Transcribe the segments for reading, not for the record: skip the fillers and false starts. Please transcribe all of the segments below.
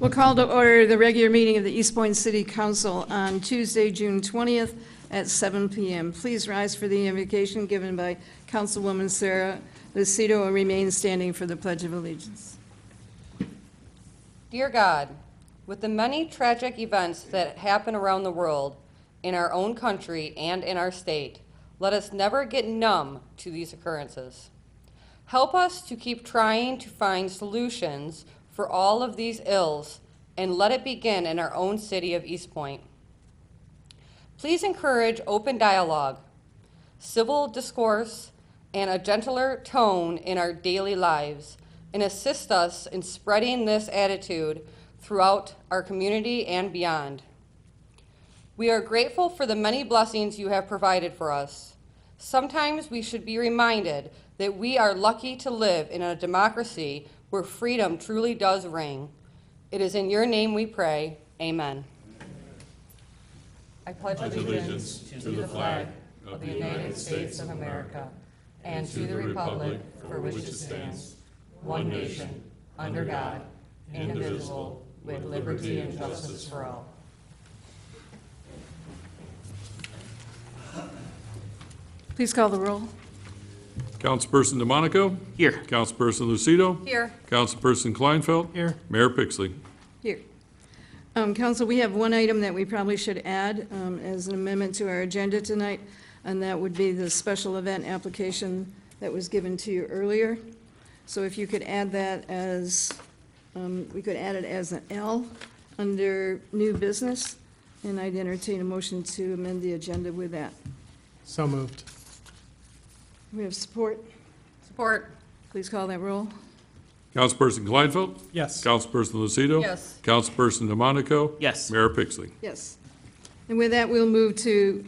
We'll call to order the regular meeting of the Eastpointe City Council on Tuesday, June 20th at 7 p.m. Please rise for the invocation given by Councilwoman Sarah Lucido and remain standing for the Pledge of Allegiance. Dear God, with the many tragic events that happen around the world, in our own country and in our state, let us never get numb to these occurrences. Help us to keep trying to find solutions for all of these ills, and let it begin in our own city of Eastpointe. Please encourage open dialogue, civil discourse, and a gentler tone in our daily lives, and assist us in spreading this attitude throughout our community and beyond. We are grateful for the many blessings you have provided for us. Sometimes we should be reminded that we are lucky to live in a democracy where freedom truly does reign. It is in your name we pray. Amen. I pledge allegiance to the flag of the United States of America and to the republic for which it stands, one nation, under God, indivisible, with liberty and justice for all. Please call the roll. Councilperson DeMonico? Here. Councilperson Lucido? Here. Councilperson Kleinfeld? Here. Mayor Pixley? Here. Council, we have one item that we probably should add as an amendment to our agenda tonight, and that would be the special event application that was given to you earlier. So if you could add that as, we could add it as an L under new business, and I'd entertain a motion to amend the agenda with that. So moved. We have support. Support. Please call that roll. Councilperson Kleinfeld? Yes. Councilperson Lucido? Yes. Councilperson DeMonico? Yes. Mayor Pixley? Yes. And with that, we'll move to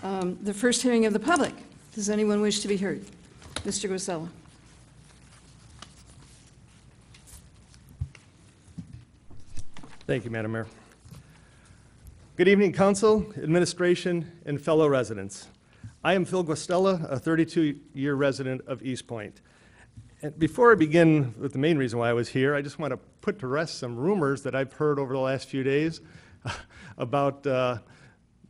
the first hearing of the public. Does anyone wish to be heard? Mr. Guasella. Thank you, Madam Mayor. Good evening, Council, Administration, and fellow residents. I am Phil Guastella, a 32-year resident of Eastpointe. And before I begin with the main reason why I was here, I just want to put to rest some rumors that I've heard over the last few days about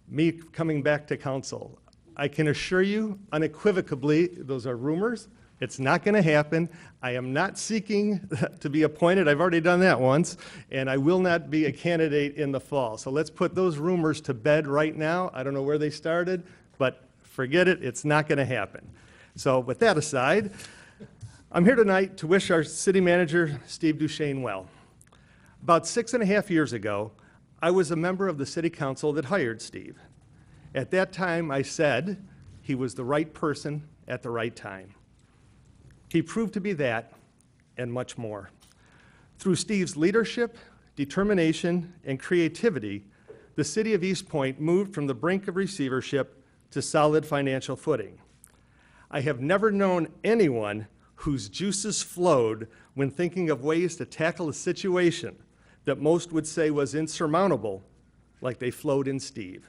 me coming back to Council. I can assure you unequivocally those are rumors. It's not going to happen. I am not seeking to be appointed. I've already done that once, and I will not be a candidate in the fall. So let's put those rumors to bed right now. I don't know where they started, but forget it. It's not going to happen. So with that aside, I'm here tonight to wish our city manager, Steve Duchesne, well. About 6.5 years ago, I was a member of the city council that hired Steve. At that time, I said he was the right person at the right time. He proved to be that and much more. Through Steve's leadership, determination, and creativity, the city of Eastpointe moved from the brink of receivership to solid financial footing. I have never known anyone whose juices flowed when thinking of ways to tackle a situation that most would say was insurmountable, like they flowed in Steve.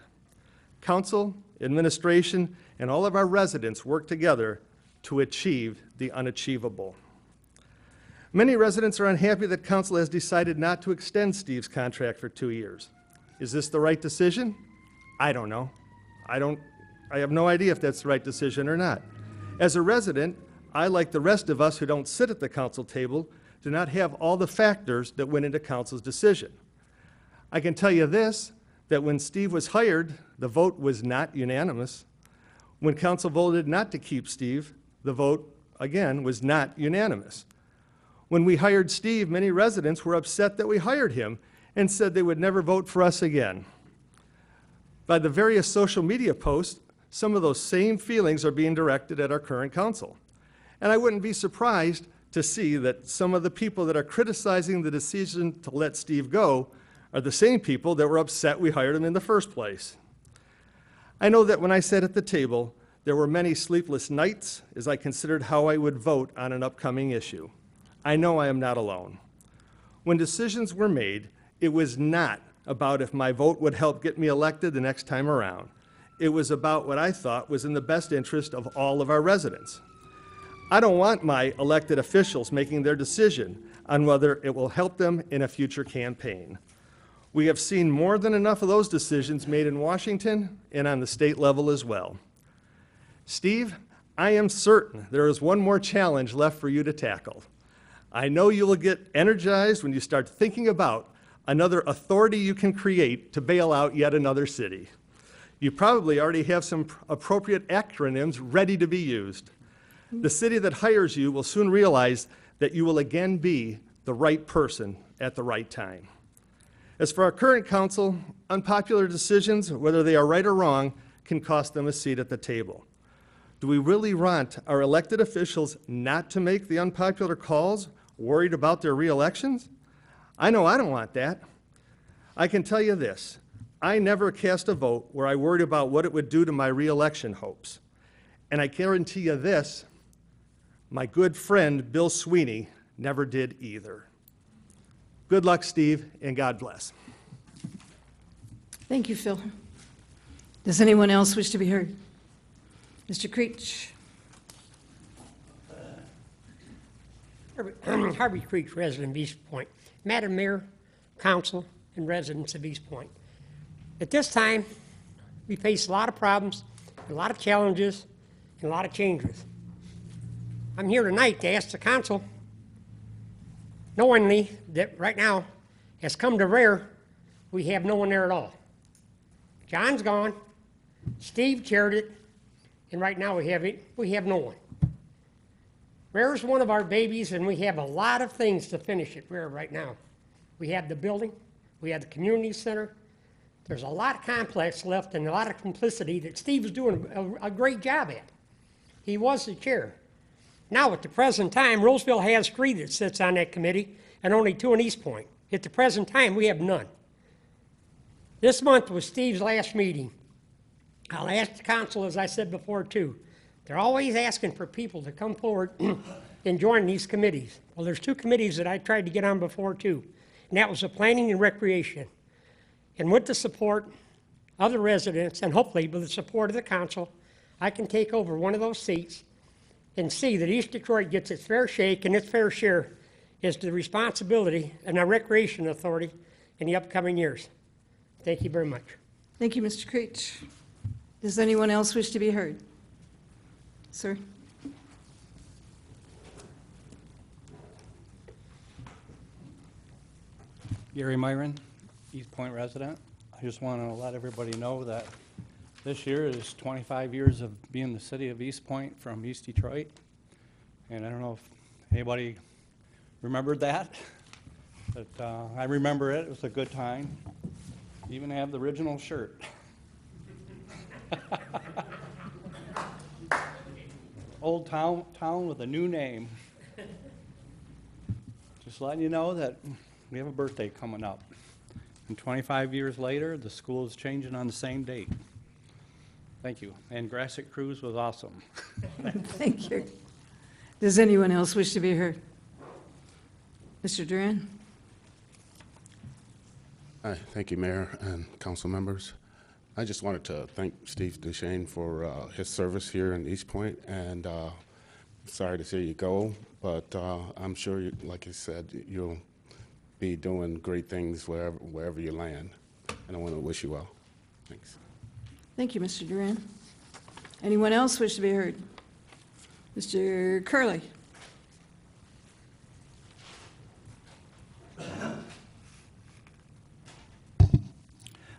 Council, administration, and all of our residents worked together to achieve the unachievable. Many residents are unhappy that Council has decided not to extend Steve's contract for 2 years. Is this the right decision? I don't know. I have no idea if that's the right decision or not. As a resident, I, like the rest of us who don't sit at the council table, do not have all the factors that went into council's decision. I can tell you this, that when Steve was hired, the vote was not unanimous. When council voted not to keep Steve, the vote, again, was not unanimous. When we hired Steve, many residents were upset that we hired him and said they would never vote for us again. By the various social media posts, some of those same feelings are being directed at our current council. And I wouldn't be surprised to see that some of the people that are criticizing the decision to let Steve go are the same people that were upset we hired him in the first place. I know that when I sat at the table, there were many sleepless nights as I considered how I would vote on an upcoming issue. I know I am not alone. When decisions were made, it was not about if my vote would help get me elected the next time around. It was about what I thought was in the best interest of all of our residents. I don't want my elected officials making their decision on whether it will help them in a future campaign. We have seen more than enough of those decisions made in Washington and on the state level as well. Steve, I am certain there is one more challenge left for you to tackle. I know you will get energized when you start thinking about another authority you can create to bail out yet another city. You probably already have some appropriate acronyms ready to be used. The city that hires you will soon realize that you will again be the right person at the right time. As for our current council, unpopular decisions, whether they are right or wrong, can cost them a seat at the table. Do we really want our elected officials not to make the unpopular calls, worried about their re-elections? I know I don't want that. I can tell you this, I never cast a vote where I worried about what it would do to my re-election hopes. And I guarantee you this, my good friend Bill Sweeney never did either. Good luck, Steve, and God bless. Thank you, Phil. Does anyone else wish to be heard? Mr. Creech? Harvey Creek, resident of Eastpointe. Madam Mayor, Council, and residents of Eastpointe. At this time, we face a lot of problems, a lot of challenges, and a lot of changes. I'm here tonight to ask the council, knowingly that right now has come to rare, we have no one there at all. John's gone, Steve chaired it, and right now we have no one. Rare is one of our babies, and we have a lot of things to finish at Rare right now. We have the building, we have the community center. There's a lot of complex left and a lot of complicity that Steve is doing a great job at. He was the chair. Now, at the present time, Roseville has 3 that sits on that committee and only 2 in Eastpointe. At the present time, we have none. This month was Steve's last meeting. I'll ask the council, as I said before, too. They're always asking for people to come forward and join these committees. Well, there's 2 committees that I tried to get on before, too, and that was the planning and recreation. And with the support of the residents, and hopefully with the support of the council, I can take over one of those seats and see that East Detroit gets its fair shake and its fair share is the responsibility and the recreation authority in the upcoming years. Thank you very much. Thank you, Mr. Creech. Does anyone else wish to be heard? Sir? Gary Myron, Eastpointe resident. I just want to let everybody know that this year is 25 years of being the city of Eastpointe from East Detroit. And I don't know if anybody remembered that, but I remember it. It was a good time. Even have the original shirt. Old town with a new name. Just letting you know that we have a birthday coming up. And 25 years later, the school is changing on the same date. Thank you. And Grasset Cruise was awesome. Thank you. Does anyone else wish to be heard? Mr. Duran? Hi, thank you, Mayor and council members. I just wanted to thank Steve Duchesne for his service here in Eastpointe, and sorry to see you go, but I'm sure, like you said, you'll be doing great things wherever you land, and I want to wish you well. Thanks. Thank you, Mr. Duran. Anyone else wish to be heard? Mr. Curley?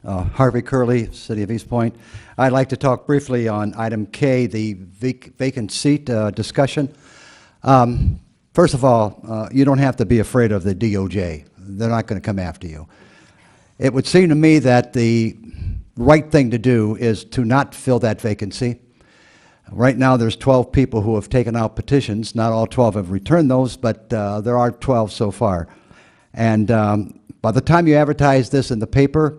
Harvey Curley, City of Eastpointe. I'd like to talk briefly on item K, the vacant seat discussion. First of all, you don't have to be afraid of the DOJ. They're not going to come after you. It would seem to me that the right thing to do is to not fill that vacancy. Right now, there's 12 people who have taken out petitions. Not all 12 have returned those, but there are 12 so far. And by the time you advertise this in the paper,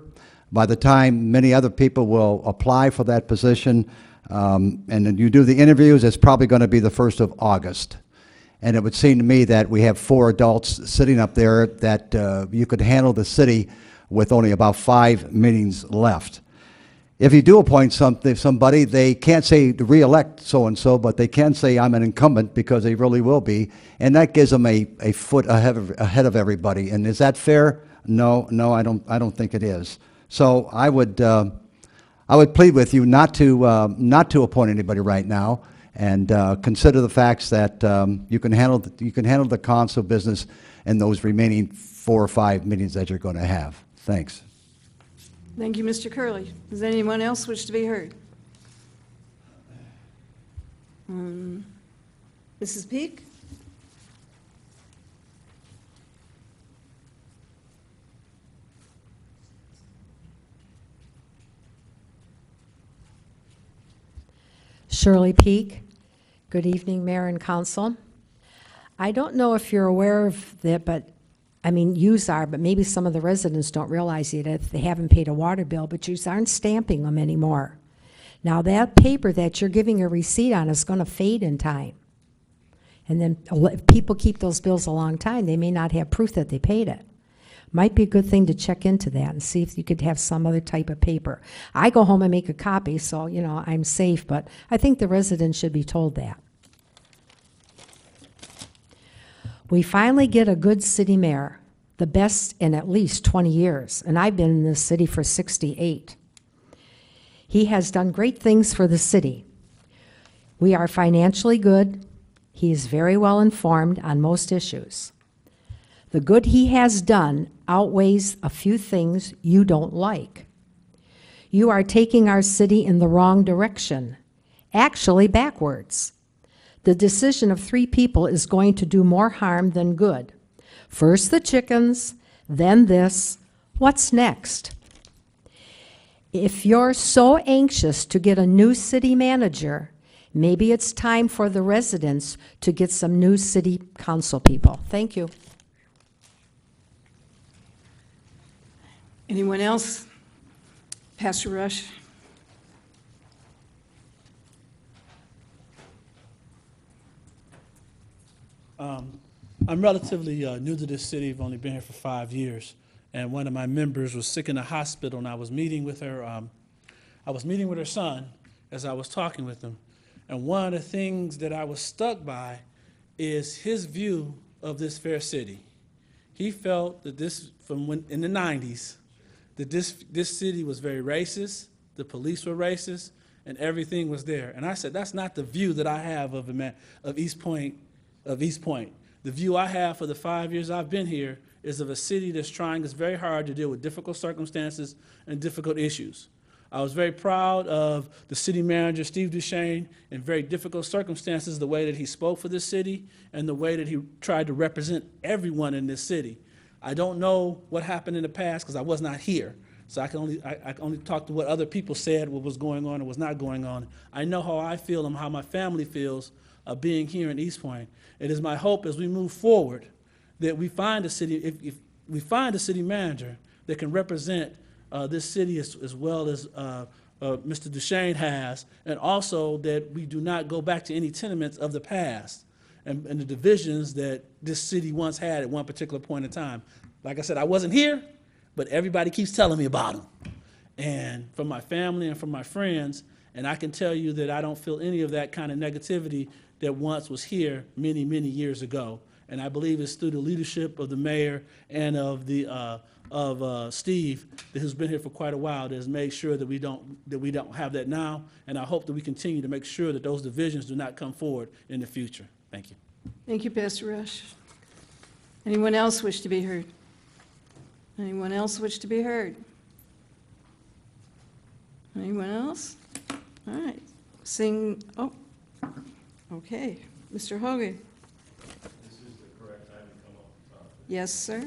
by the time many other people will apply for that position, and then you do the interviews, it's probably going to be the 1st of August. And it would seem to me that we have 4 adults sitting up there that you could handle the city with only about 5 meetings left. if you do appoint somebody, they can't say to reelect so-and-so, but they can say I'm an incumbent because they really will be, and that gives them a foot ahead of everybody. And is that fair? No, I don't think it is. So I would plead with you not to appoint anybody right now, and consider the facts that you can handle the council business in those remaining 4 or 5 meetings that you're going to have. Thanks. Thank you, Mr. Curley. Does anyone else wish to be heard? Mrs. Peak? Shirley Peak. Good evening, Mayor and Council. I don't know if you're aware of that, but, I mean, yous are, but maybe some of the residents don't realize it if they haven't paid a water bill, but yous aren't stamping them anymore. Now, that paper that you're giving a receipt on is going to fade in time. And then if people keep those bills a long time, they may not have proof that they paid it. Might be a good thing to check into that and see if you could have some other type of paper. I go home and make a copy, so, you know, I'm safe, but I think the residents should be told that. We finally get a good city mayor, the best in at least 20 years, and I've been in this city for 68. He has done great things for the city. We are financially good. He is very well informed on most issues. The good he has done outweighs a few things you don't like. You are taking our city in the wrong direction, actually backwards. The decision of 3 people is going to do more harm than good. First the chickens, then this. What's next? If you're so anxious to get a new city manager, maybe it's time for the residents to get some new city council people. Thank you. Anyone else? Pastor Rush? I'm relatively new to this city. I've only been here for 5 years. And one of my members was sick in the hospital, and I was meeting with her. I was meeting with her son as I was talking with him. And one of the things that I was struck by is his view of this fair city. He felt that in the 90s, that this city was very racist, the police were racist, and everything was there. And I said, that's not the view that I have of Eastpointe. The view I have for the 5 years I've been here is of a city that's trying its very hard to deal with difficult circumstances and difficult issues. I was very proud of the city manager, Steve Duchesne, in very difficult circumstances, the way that he spoke for this city and the way that he tried to represent everyone in this city. I don't know what happened in the past because I was not here. So I can only talk to what other people said, what was going on and was not going on. I know how I feel and how my family feels being here in Eastpointe. It is my hope as we move forward that we find a city, if we find a city manager that can represent this city as well as Mr. Duchesne has, and also that we do not go back to any tenements of the past and the divisions that this city once had at one particular point in time. Like I said, I wasn't here, but everybody keeps telling me about them. And from my family and from my friends, and I can tell you that I don't feel any of that kind of negativity that once was here many, many years ago. And I believe it's through the leadership of the mayor and of Steve, who's been here for quite a while, that has made sure that we don't have that now. And I hope that we continue to make sure that those divisions do not come forward in the future. Thank you. Thank you, Pastor Rush. Anyone else wish to be heard? Anyone else wish to be heard? Anyone else? All right. Okay. Mr. Hogan. This is the correct time to come up. Yes, sir.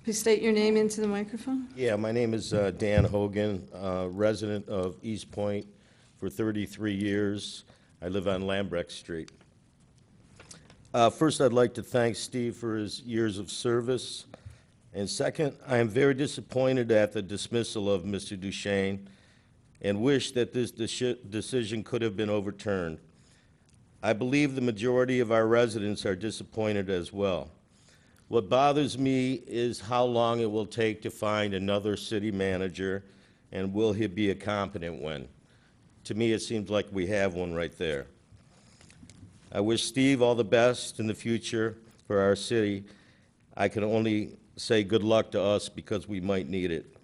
Please state your name into the microphone. Yeah, my name is Dan Hogan, resident of Eastpointe for 33 years. I live on Lambrecht Street. First, I'd like to thank Steve for his years of service. And second, I am very disappointed at the dismissal of Mr. Duchesne and wish that this decision could have been overturned. I believe the majority of our residents are disappointed as well. What bothers me is how long it will take to find another city manager, and will he be a competent one? To me, it seems like we have one right there. I wish Steve all the best in the future for our city. I can only say good luck to us because we might need it.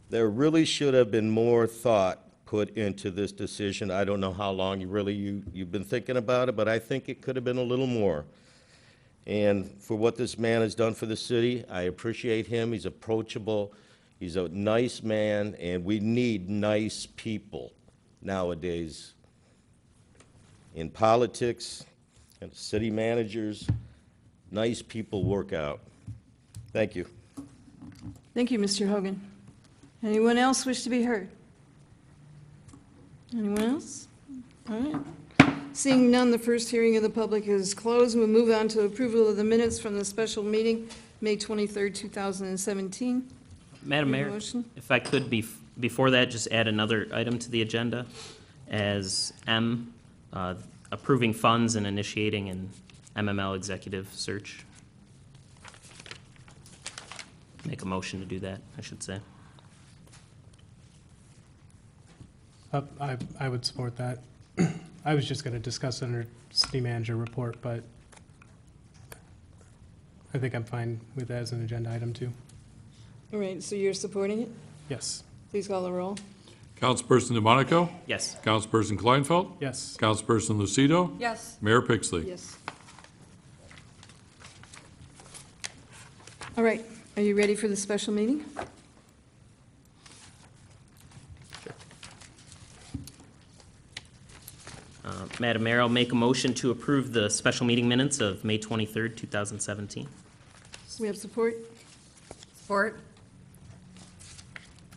There really should have been more thought put into this decision. I don't know how long you've been thinking about it, but I think it could have been a little more. And for what this man has done for the city, I appreciate him. He's approachable. He's a nice man, and we need nice people nowadays in politics and city managers. Nice people work out. Thank you. Thank you, Mr. Hogan. Anyone else wish to be heard? Anyone else? All right. Seeing none, the first hearing of the public is closed. We'll move on to approval of the minutes from the special meeting, May 23rd, 2017. Madam Make a Mayor, motion? if I could, before that, just add another item to the agenda as M, approving funds and initiating an MML executive search. Make a motion to do that, I should say. I would support that. I was just going to discuss it under city manager report, but I think I'm fine with that as an agenda item too. All right, so you're supporting it? Yes. Please call the roll. Councilperson DeMonico? Yes. Councilperson Kleinfeld? Yes. Councilperson Lucido? Yes. Mayor Pixley? Yes. All right, are you ready for the special meeting? Madam Mayor, I'll make a motion to approve the special meeting minutes of May 23rd, 2017. We have support? Support?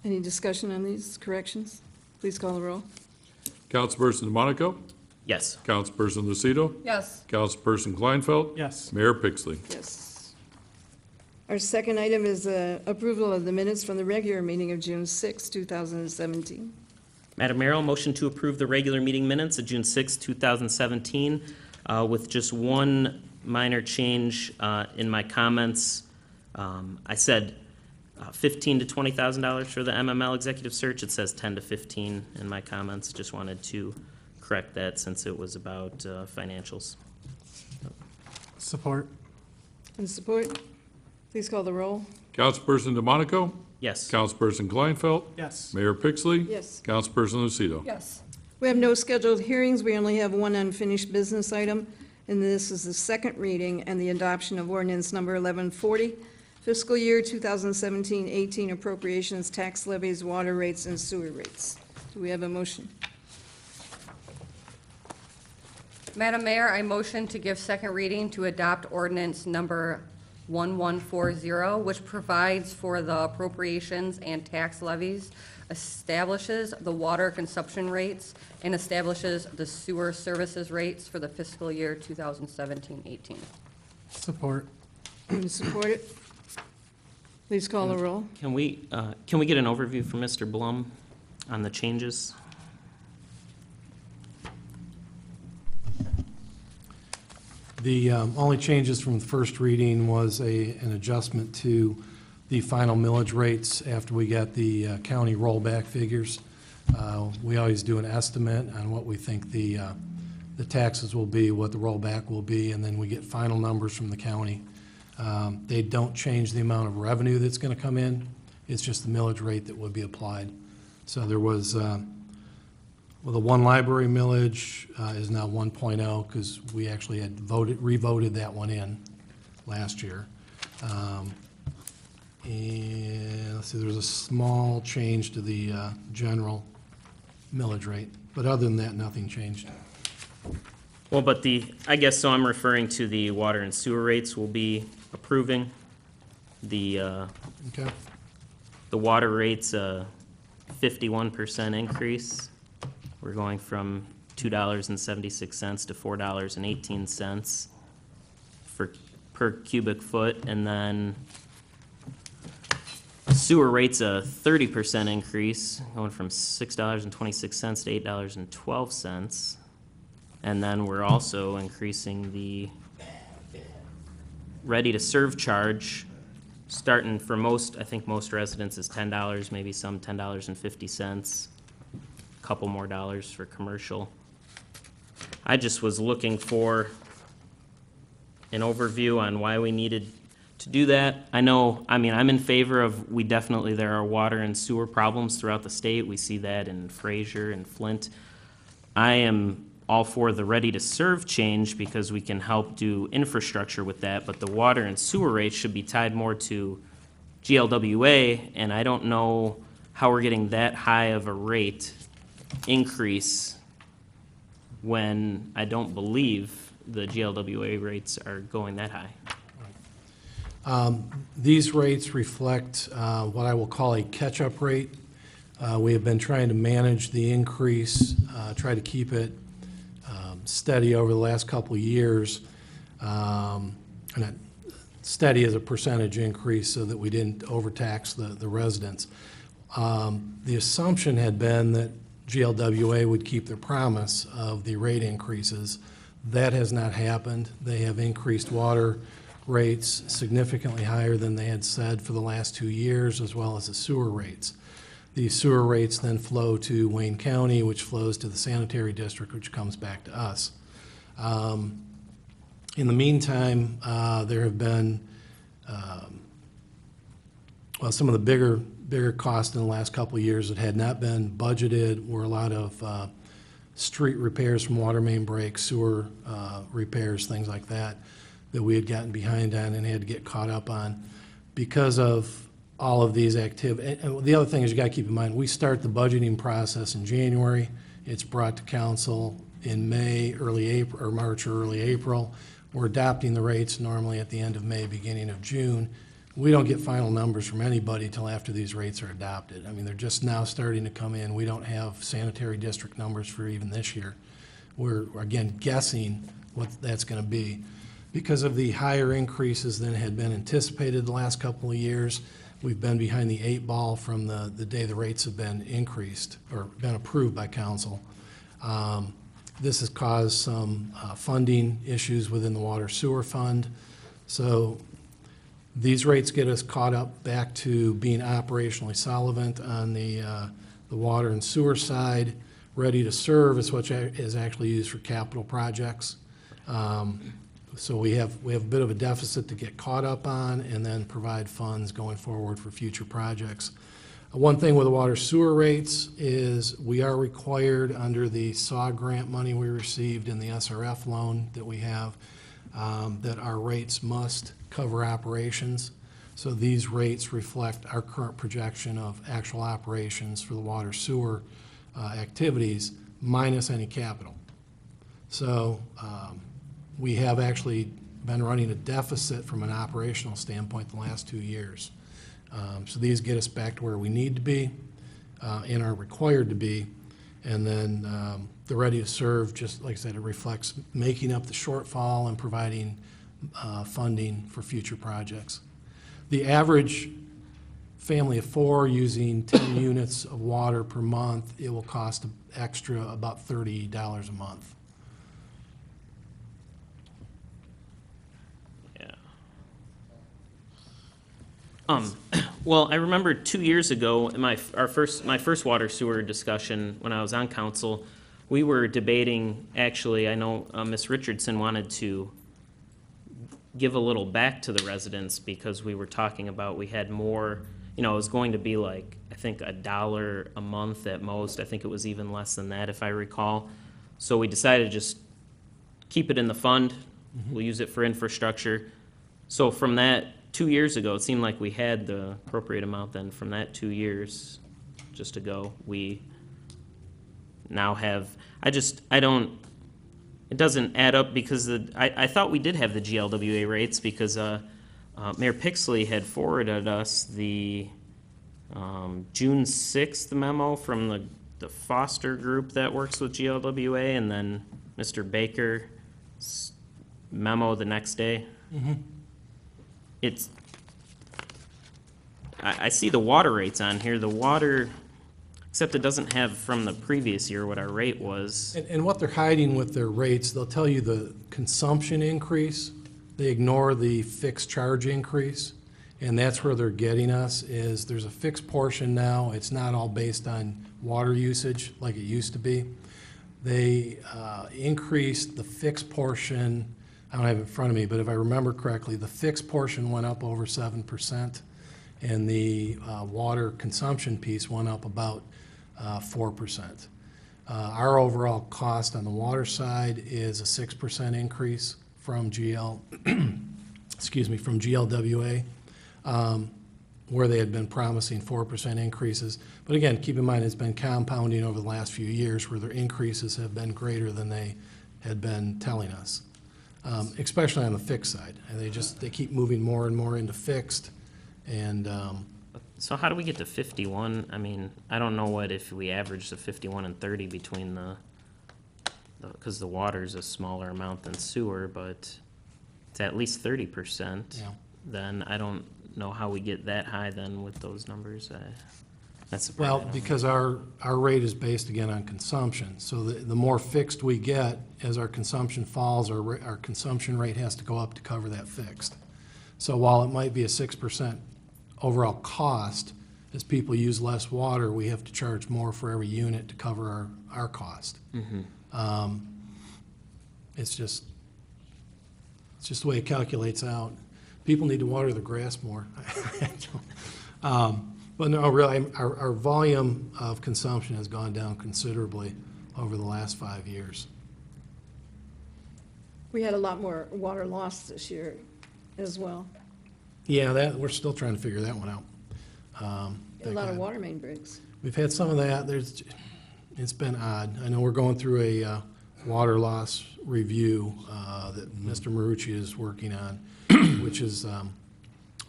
Any discussion on these corrections? Please call the roll. Councilperson DeMonico? Yes. Councilperson Lucido? Yes. Councilperson Kleinfeld? Yes. Mayor Pixley? Yes. Our second item is approval of the minutes from the regular meeting of June 6, 2017. Madam Mayor, I'll motion to approve the regular meeting minutes of June 6, 2017, with just one minor change in my comments. I said $15,000 to $20,000 for the MML executive search. It says 10 to 15 in my comments. Just wanted to correct that since it was about financials. Support. And support? Please call the roll. Councilperson DeMonico? Yes. Councilperson Kleinfeld? Yes. Mayor Pixley? Yes. Councilperson Lucido? Yes. We have no scheduled hearings. We only have one unfinished business item, and this is the second reading and the adoption of ordinance number 1140, fiscal year 2017-18 appropriations, tax levies, water rates, and sewer rates. Do we have a motion? Madam Mayor, I motion to give second reading to adopt ordinance number 1140, which provides for the appropriations and tax levies, establishes the water consumption rates, and establishes the sewer services rates for the fiscal year 2017-18. Support. And support it? Please call the roll. Can we get an overview from Mr. Blum on the changes? The only changes from the first reading was an adjustment to the final millage rates after we got the county rollback figures. We always do an estimate on what we think the taxes will be, what the rollback will be, and then we get final numbers from the county. They don't change the amount of revenue that's going to come in. It's just the millage rate that would be applied. So there was, well, the one library millage is now 1.0 because we actually had revoted that one in last year. And let's see, there was a small change to the general millage rate. But other than that, nothing changed. Well, but I guess, so I'm referring to the water and sewer rates we'll be approving. The Okay. the water rate's a 51% increase. We're going from $2.76 to $4.18 per cubic foot, and then sewer rate's a 30% increase, going from $6.26 to $8.12. And then we're also increasing the ready-to-serve charge, starting for most, I think most residents is $10, maybe some $10.50, a couple more dollars for commercial. I just was looking for an overview on why we needed to do that. I know, I mean, I'm in favor of, there are water and sewer problems throughout the state. We see that in Fraser and Flint. I am all for the ready-to-serve change because we can help do infrastructure with that, but the water and sewer rates should be tied more to GLWA, and I don't know how we're getting that high of a rate increase when I don't believe the GLWA rates are going that high. These rates reflect what I will call a catch-up rate. We have been trying to manage the increase, try to keep it steady over the last couple of years, and steady as a percentage increase so that we didn't overtax the residents. The assumption had been that GLWA would keep their promise of the rate increases. That has not happened. They have increased water rates significantly higher than they had said for the last 2 years, as well as the sewer rates. The sewer rates then flow to Wayne County, which flows to the sanitary district, which comes back to us. In the meantime, there have been, some of the bigger costs in the last couple of years that had not been budgeted were a lot of street repairs from water main breaks, sewer repairs, things like that we had gotten behind on and had to get caught up on because of all of these activities. And the other thing is you got to keep in mind, we start the budgeting process in January. It's brought to council in May, early April, or March or early April. We're adopting the rates normally at the end of May, beginning of June. We don't get final numbers from anybody till after these rates are adopted. I mean, they're just now starting to come in. We don't have sanitary district numbers for even this year. We're, again, guessing what that's going to be. Because of the higher increases than had been anticipated the last couple of years, we've been behind the 8 ball from the day the rates have been increased or been approved by council. This has caused some funding issues within the water sewer fund. So these rates get us caught up back to being operationally solvent on the water and sewer side. Ready to serve is what is actually used for capital projects. So we have a bit of a deficit to get caught up on and then provide funds going forward for future projects. One thing with the water sewer rates is we are required under the SAW grant money we received in the SRF loan that we have, that our rates must cover operations. So these rates reflect our current projection of actual operations for the water sewer activities minus any capital. So we have actually been running a deficit from an operational standpoint the last 2 years. So these get us back to where we need to be and are required to be. And then the ready to serve, just like I said, it reflects making up the shortfall and providing funding for future projects. The average family of 4 using 10 units of water per month, it will cost extra about $30 a month. Well, I remember 2 years ago, in my first water sewer discussion when I was on council, we were debating, actually, I know Ms. Richardson wanted to give a little back to the residents because we were talking about we had more, it was going to be like, I think $1 a month at most. I think it was even less than that if I recall. So we decided to just keep it in the fund. Mm-hmm. We'll use it for infrastructure. So from that, 2 years ago, it seemed like we had the appropriate amount then. From that 2 years just ago, we now have, it doesn't add up because I thought we did have the GLWA rates because Mayor Pixley had forwarded us the June 6th memo from the Foster group that works with GLWA, and then Mr. Baker's memo the next day. Mm-hmm. I see the water rates on here. The water, except it doesn't have from the previous year what our rate was. And what they're hiding with their rates, they'll tell you the consumption increase, they ignore the fixed charge increase, and that's where they're getting us, is there's a fixed portion now. It's not all based on water usage like it used to be. They increased the fixed portion, I don't have it in front of me, but if I remember correctly, the fixed portion went up over 7%, and the water consumption piece went up about 4%. Our overall cost on the water side is a 6% increase from GL, excuse me, from GLWA, where they had been promising 4% increases. But again, keep in mind, it's been compounding over the last few years where their increases have been greater than they had been telling us, especially on the fixed side. And they keep moving more and more into fixed, and So how do we get to 51? I mean, I don't know what if we average the 51 and 30 between because the water's a smaller amount than sewer, but it's at least 30%. Yeah. Then I don't know how we get that high then with those numbers. That's the part I well, don't because our rate is based again on consumption. So the more fixed we get, as our consumption falls, our consumption rate has to go up to cover that fixed. So while it might be a 6% overall cost, as people use less water, we have to charge more for every unit to cover our cost. It's just the way it calculates out. People need to water their grass more. But no, really, our volume of consumption has gone down considerably over the last 5 years. We had a lot more water loss this year as well. Yeah, we're still trying to figure that one out. A lot of water main breaks. We've had some of that. It's been odd. I know we're going through a water loss review that Mr. Marucci is working on, which is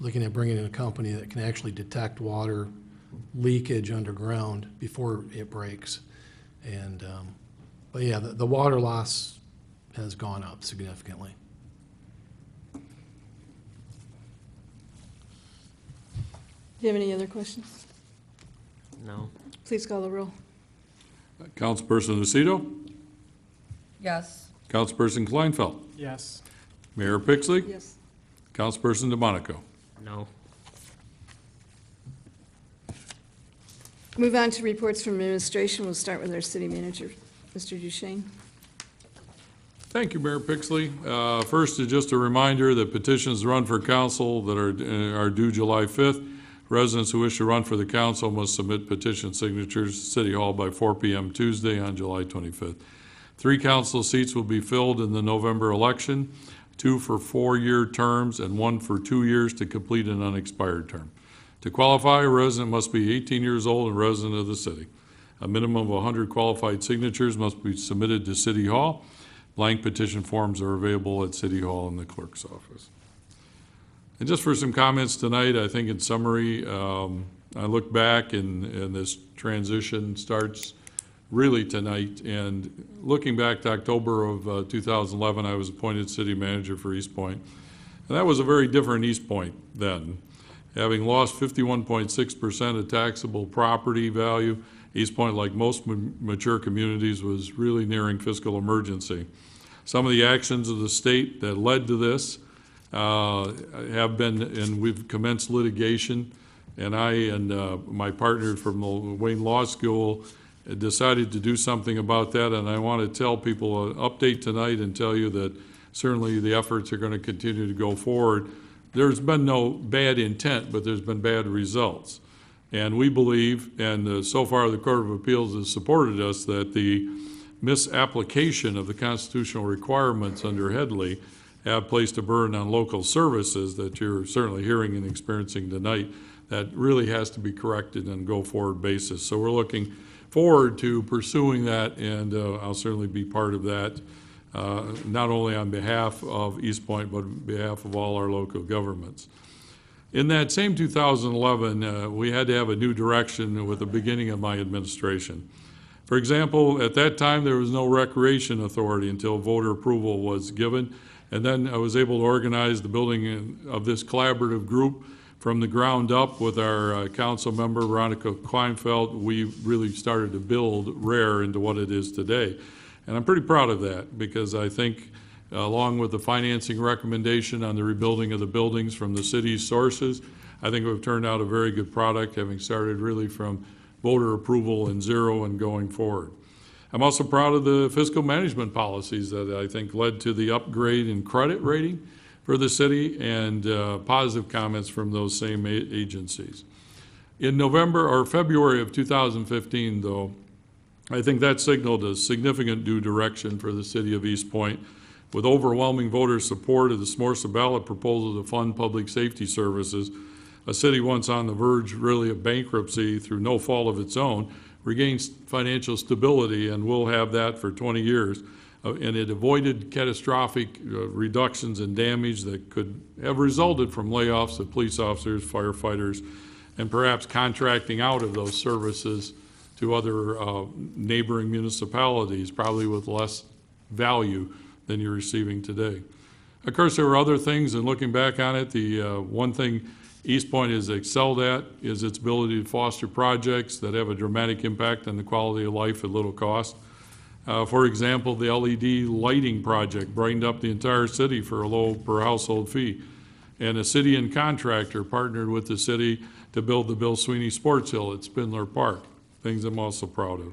looking at bringing in a company that can actually detect water leakage underground before it breaks. And but yeah, the water loss has gone up significantly. Do you have any other questions? No. Please call the roll. Councilperson Lucido? Yes. Councilperson Kleinfeld? Yes. Mayor Pixley? Yes. Councilperson DeMonico? No. Move on to reports from administration. We'll start with our city manager, Mr. Duchesne. Thank you, Mayor Pixley. First is just a reminder that petitions to run for council that are due July 5th. Residents who wish to run for the council must submit petition signatures to City Hall by 4 p.m. Tuesday on July 25th. 3 council seats will be filled in the November election, 2 for 4-year terms and 1 for 2 years to complete an unexpired term. To qualify, a resident must be 18 years old and resident of the city. A minimum of 100 qualified signatures must be submitted to City Hall. Blank petition forms are available at City Hall in the clerk's office. And just for some comments tonight, I think in summary, I look back and this transition starts really tonight. And looking back to October of 2011, I was appointed city manager for Eastpointe. And that was a very different Eastpointe then. Having lost 51.6% of taxable property value, Eastpointe, like most mature communities, was really nearing fiscal emergency. Some of the actions of the state that led to this have been, and we've commenced litigation, and I and my partner from the Wayne Law School decided to do something about that, and I want to tell people an update tonight and tell you that certainly the efforts are going to continue to go forward. There's been no bad intent, but there's been bad results. And we believe, and so far the Court of Appeals has supported us, that the misapplication of the constitutional requirements under Headley have placed a burden on local services that you're certainly hearing and experiencing tonight that really has to be corrected on a go-forward basis. So we're looking forward to pursuing that, and I'll certainly be part of that, not only on behalf of Eastpointe, but on behalf of all our local governments. In that same 2011, we had to have a new direction with the beginning of my administration. For example, at that time, there was no recreation authority until voter approval was given. And then I was able to organize the building of this collaborative group from the ground up with our council member, Veronica Kleinfeld. We really started to build RARE into what it is today. And I'm pretty proud of that because I think along with the financing recommendation on the rebuilding of the buildings from the city's sources. I think we've turned out a very good product, having started really from voter approval and zero and going forward. I'm also proud of the fiscal management policies that I think led to the upgrade in credit rating for the city and positive comments from those same agencies. In November or February of 2015, though, I think that signaled a significant new direction for the city of Eastpointe, with overwhelming voter support of the SMORSA ballot proposal to fund public safety services. A city once on the verge really of bankruptcy through no fault of its own regains financial stability, and will have that for 20 years. And it avoided catastrophic reductions in damage that could have resulted from layoffs of police officers, firefighters, and perhaps contracting out of those services to other neighboring municipalities, probably with less value than you're receiving today. Of course, there were other things, and looking back on it, the one thing Eastpointe has excelled at is its ability to foster projects that have a dramatic impact on the quality of life at little cost. For example, the LED lighting project brightened up the entire city for a low per household fee. And a city and contractor partnered with the city to build the Bill Sweeney Sports Hill at Spindler Park, things I'm also proud of.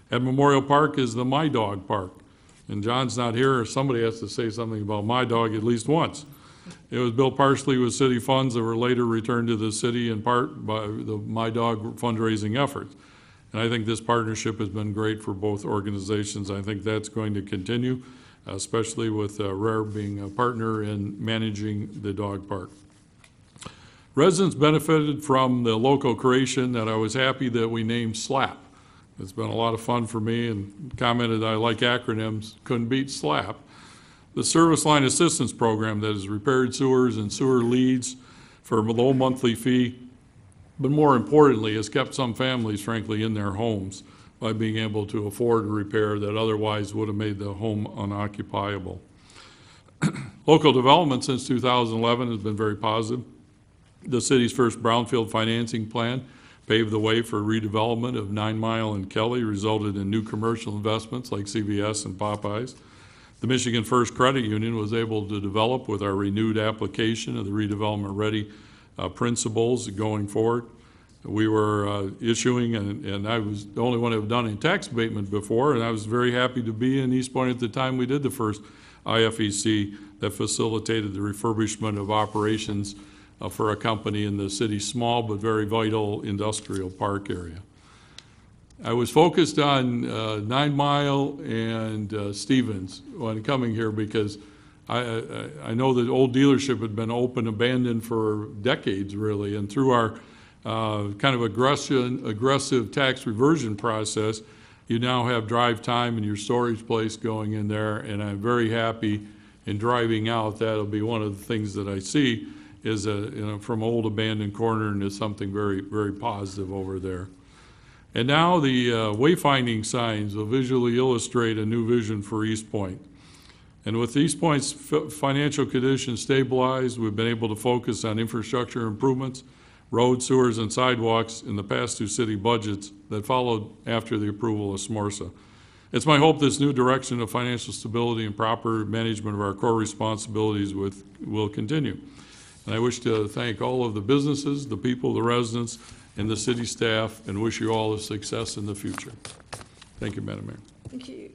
At Memorial Park is the My Dog Park. And John's not here, or somebody has to say something about My Dog at least once. It was built partially with city funds that were later returned to the city in part by the My Dog fundraising efforts. And I think this partnership has been great for both organizations. I think that's going to continue, especially with Rare being a partner in managing the dog park. Residents benefited from the local creation that I was happy that we named SLAP. It's been a lot of fun for me, and commented I like acronyms, couldn't beat SLAP. The Service Line Assistance Program that has repaired sewers and sewer leads for a low monthly fee, but more importantly has kept some families, frankly, in their homes by being able to afford a repair that otherwise would have made the home unoccupiable. Local development since 2011 has been very positive. The city's first brownfield financing plan paved the way for redevelopment of 9 Mile and Kelly, resulted in new commercial investments like CVS and Popeyes. The Michigan First Credit Union was able to develop with our renewed application of the redevelopment ready principles going forward. We were issuing, and I was the only one who had done a tax abatement before, and I was very happy to be in Eastpointe at the time we did the first IFEC that facilitated the refurbishment of operations for a company in the city's small but very vital industrial park area. I was focused on 9 Mile and Stevens when coming here, because I know that old dealership had been open, abandoned for decades really, and through our kind of aggressive tax reversion process, you now have drive time and your storage place going in there, and I'm very happy in driving out. That'll be one of the things that I see is from old abandoned corner into something very, very positive over there. And now the wayfinding signs will visually illustrate a new vision for Eastpointe. And with Eastpointe's financial condition stabilized, we've been able to focus on infrastructure improvements, roads, sewers, and sidewalks in the past 2 city budgets that followed after the approval of SMORSA. It's my hope this new direction of financial stability and proper management of our core responsibilities will continue. And I wish to thank all of the businesses, the people, the residents, and the city staff, and wish you all a success in the future. Thank you, Madam Mayor. Thank you.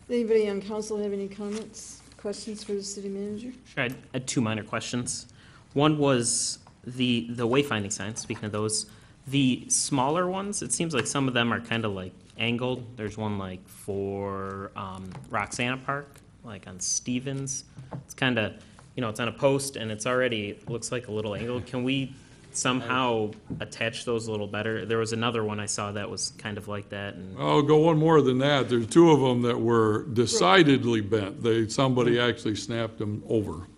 Anybody on council have any comments, questions for the city manager? Sure, I had 2 minor questions. One was the wayfinding signs, speaking of those. The smaller ones, it seems like some of them are kind of like angled. There's one like for Roxana Park, like on Stevens. It's kind of, it's on a post and it's already, looks like a little angled. Can we somehow attach those a little better? There was another one I saw that was kind of like that. And I'll go one more than that. There's 2 of them that were decidedly bent. Somebody actually snapped them over.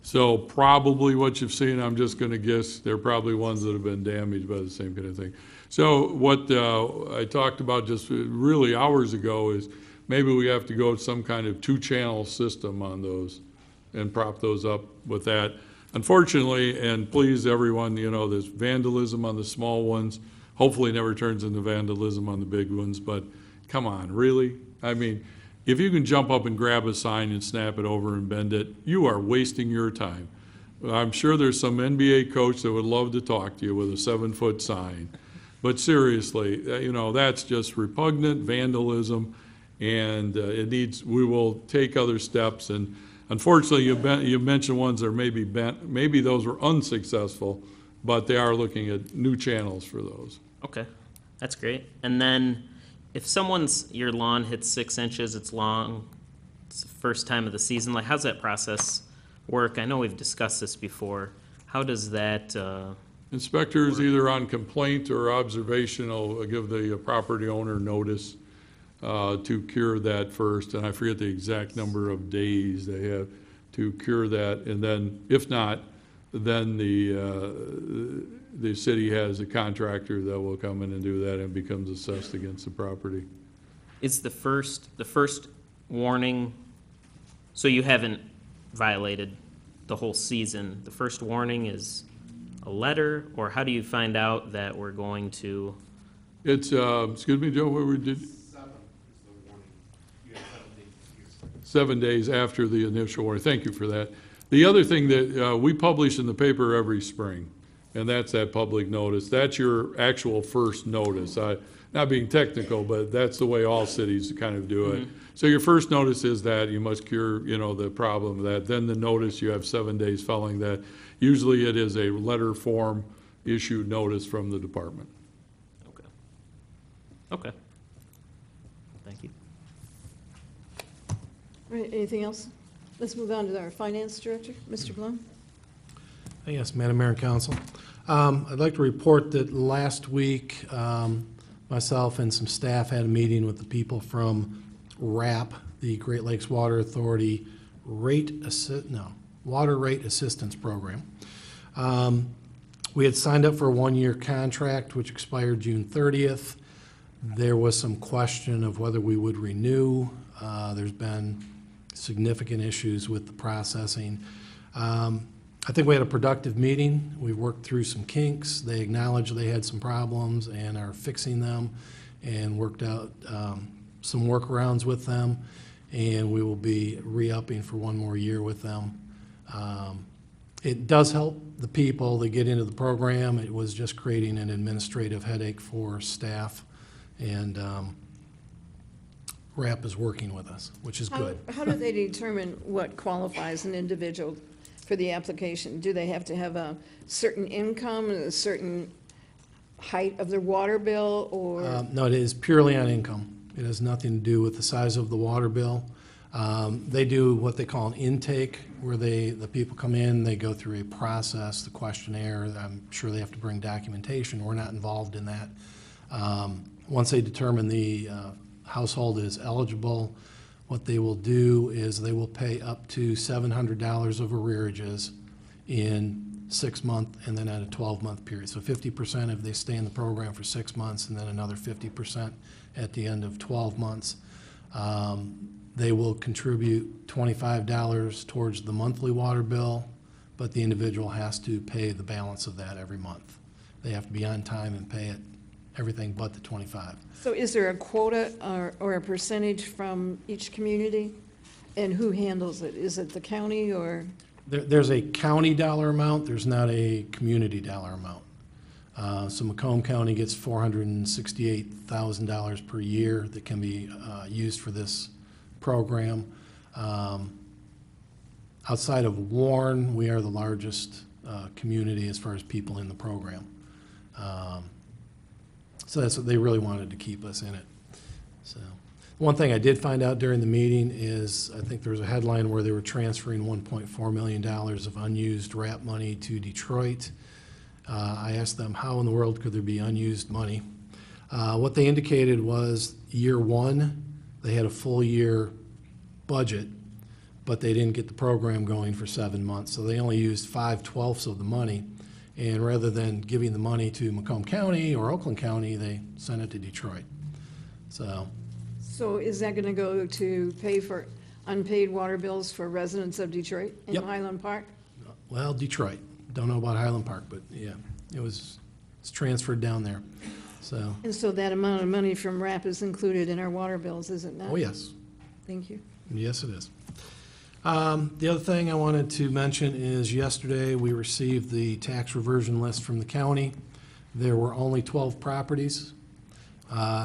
So probably what you've seen, I'm just going to guess, they're probably ones that have been damaged by the same kind of thing. So what I talked about just really hours ago is maybe we have to go to some kind of 2-channel system on those and prop those up with that. Unfortunately, and please everyone, there's vandalism on the small ones. Hopefully it never turns into vandalism on the big ones, but come on, really? I mean, if you can jump up and grab a sign and snap it over and bend it, you are wasting your time. I'm sure there's some NBA coach that would love to talk to you with a 7-foot sign. But seriously, that's just repugnant vandalism, and we will take other steps. And unfortunately, you mentioned ones that may be bent. Maybe those were unsuccessful, but they are looking at new channels for those. Okay, that's great. And then if your lawn hits 6 inches, it's long, it's the first time of the season, like how's that process work? I know we've discussed this before. How does that, Inspectors, either on complaint or observation, will give the property owner notice to cure that first, and I forget the exact number of days they have to cure that, and then, if not, then the city has a contractor that will come in and do that and becomes assessed against the property. is the first warning, so you haven't violated the whole season, the first warning is a letter, or how do you find out that we're going to? It's, excuse me, Joe, what we did? 7 days after the initial warning. Thank you for that. The other thing that we publish in the paper every spring, and that's that public notice. That's your actual first notice. Not being technical, but that's the way all cities kind of do it. So your first notice is that you must cure, the problem of that. Then the notice, you have 7 days following that. Usually it is a letter form issued notice from the department. Okay. Thank you. All right, anything else? Let's move on to our finance director, Mr. Blum. Yes, Madam Mayor and Council. I'd like to report that last week, myself and some staff had a meeting with the people from RAP, the Great Lakes Water Authority Water Rate Assistance Program. We had signed up for a 1-year contract, which expired June 30th. There was some question of whether we would renew. There's been significant issues with the processing. I think we had a productive meeting. We worked through some kinks. They acknowledged they had some problems and are fixing them, and worked out some workarounds with them, and we will be re-upping for 1 more year with them. It does help the people that get into the program. It was just creating an administrative headache for staff, and RAP is working with us, which is good. How do they determine what qualifies an individual for the application? Do they have to have a certain income, a certain height of their water bill, or? No, it is purely on income. It has nothing to do with the size of the water bill. They do what they call an intake, where the people come in, they go through a process, the questionnaire. I'm sure they have to bring documentation. We're not involved in that. Once they determine the household is eligible, what they will do is they will pay up to $700 of arrearages in 6 month and then at a 12-month period. So 50% if they stay in the program for 6 months, and then another 50% at the end of 12 months. They will contribute $25 towards the monthly water bill, but the individual has to pay the balance of that every month. They have to be on time and pay it, everything but the 25. So is there a quota or a percentage from each community? And who handles it? Is it the county or? There's a county dollar amount, there's not a community dollar amount. So Macomb County gets $468,000 per year that can be used for this program. Outside of Warren, we are the largest community as far as people in the program. So that's what they really wanted to keep us in it. So one thing I did find out during the meeting is, I think there was a headline where they were transferring $1.4 million of unused RAP money to Detroit. I asked them, how in the world could there be unused money? What they indicated was year 1, they had a full year budget, but they didn't get the program going for 7 months. So they only used 5/12 of the money. And rather than giving the money to Macomb County or Oakland County, they sent it to Detroit. So is that going to go to pay for unpaid water bills for residents of Detroit and Yep. Highland Park? well, Detroit. Don't know about Highland Park, but yeah, it's transferred down there. So, And so that amount of money from RAP is included in our water bills, is it not? oh yes, Thank you. Yes, it is. The other thing I wanted to mention is yesterday, we received the tax reversion list from the county. There were only 12 properties,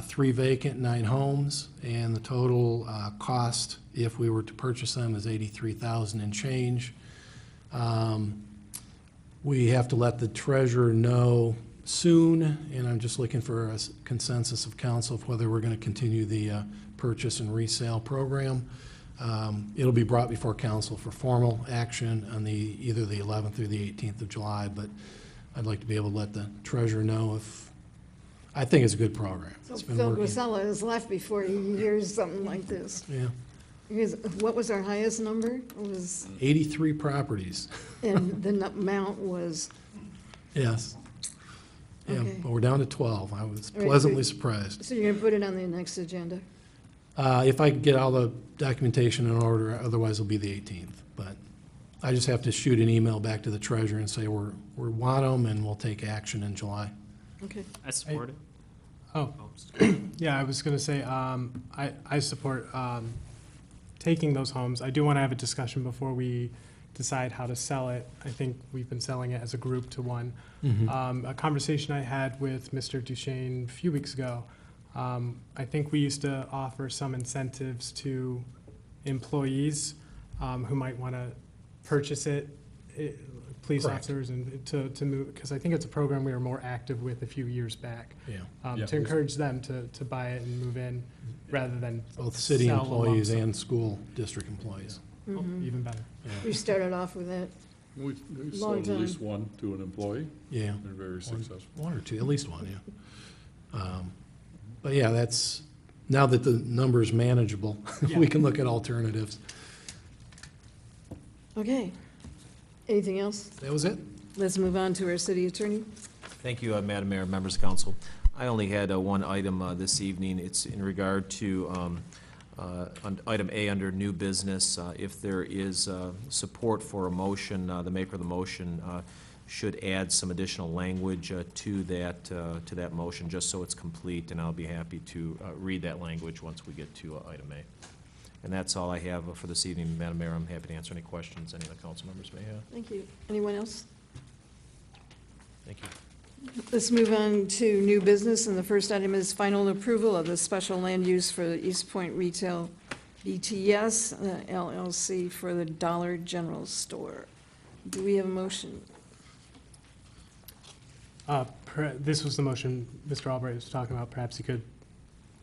3 vacant, 9 homes, and the total cost, if we were to purchase them, is $83,000 and change. We have to let the treasurer know soon, and I'm just looking for a consensus of council of whether we're going to continue the purchase and resale program. It'll be brought before council for formal action on either the 11th or the 18th of July, but I'd like to be able to let the treasurer know if, I think it's a good program. So It's been Phil working. Grosella has left before he hears something like this. Yeah, What was our highest number? It was, 83 properties, and the amount was, yes. Yeah, Okay. but we're down to 12. I was All right, pleasantly so- surprised. so you're gonna put it on the next agenda? If I could get all the documentation in order, otherwise it'll be the 18th. But I just have to shoot an email back to the treasurer and say we want them and we'll take action in July. Okay. I support it. Oh, yeah, I was going to say, I support taking those homes. I do want to have a discussion before we decide how to sell it. I think we've been selling it as a group to one. A conversation I had with Mr. Duchesne a few weeks ago, I think we used to offer some incentives to employees who might want to purchase it, police Correct. officers, and to move, because I think it's a program we were more active with a few years back. Yeah. To encourage them to buy it and move in, rather than Both city sell a lump employees sum. and school district employees. Even better. We started off with that. We've Long sold at least time. one to an employee. Yeah. They're very successful. One or two, at least one, yeah. But yeah, that's, now that the number is manageable, we can look at alternatives. Okay. Anything else? That was it? Let's move on to our city attorney. Thank you, Madam Mayor, members of council. I only had one item this evening. It's in regard to on item A under new business. If there is support for a motion, the maker of the motion should add some additional language to that motion, just so it's complete, and I'll be happy to read that language once we get to item A. And that's all I have for this evening, Madam Mayor. I'm happy to answer any questions any of the council members may have. Thank you. Anyone else? Thank you. Let's move on to new business, and the first item is final approval of the special land use for the Eastpointe Retail BTS LLC for the Dollar General Store. Do we have a motion? This was the motion Mr. Albright was talking about. Perhaps you could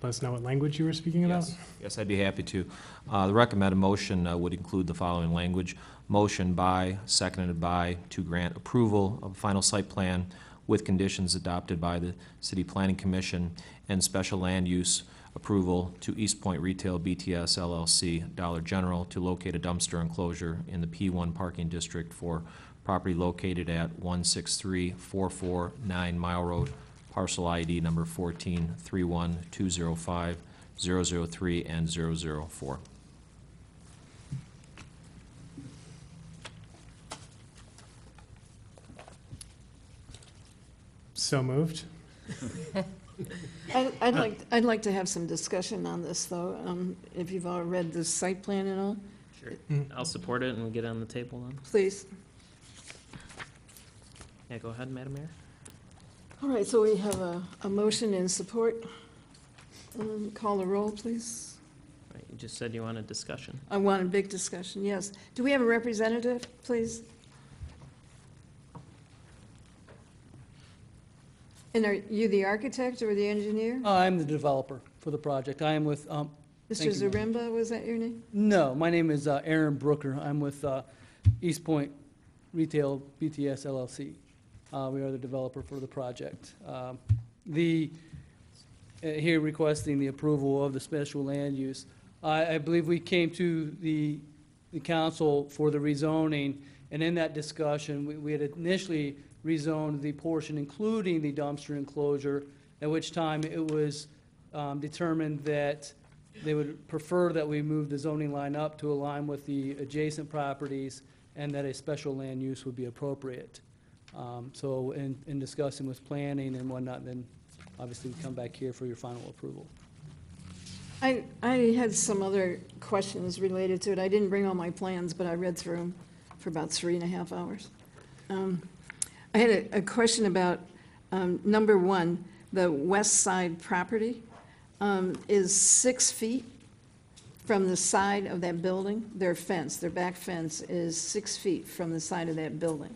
let us know what language you were speaking about? Yes, I'd be happy to. The recommended motion would include the following language. Motion by, seconded by, to grant approval of final site plan with conditions adopted by the City Planning Commission and special land use approval to Eastpointe Retail BTS LLC, Dollar General, to locate a dumpster enclosure in the P1 parking district for property located at 163-449 Mile Road, parcel ID number 14-31205-003 and 004. So moved. I'd like to have some discussion on this, though, if you've all read the site plan and all, Sure. I'll support it and we'll get it on the table then. please. Yeah, go ahead, Madam Mayor. All right, so we have a motion in support. Call the roll, please. Right, you just said you wanted discussion. I want a big discussion, yes. Do we have a representative, please? And are you the architect or the engineer? I'm the developer for the project. I am with, Mr. thank you, ma'am. Zaremba, was that your name? No, my name is Aaron Brooker. I'm with Eastpointe Retail BTS LLC. We are the developer for the project. Here requesting the approval of the special land use. I believe we came to the council for the rezoning, and in that discussion, we had initially rezoned the portion including the dumpster enclosure, at which time it was determined that they would prefer that we move the zoning line up to align with the adjacent properties and that a special land use would be appropriate. So in discussing with planning and whatnot, then obviously we come back here for your final approval. I had some other questions related to it. I didn't bring all my plans, but I read through them for about 3.5 hours. I had a question about, number one, the west side property is 6 feet from the side of that building. Their fence, their back fence is 6 feet from the side of that building.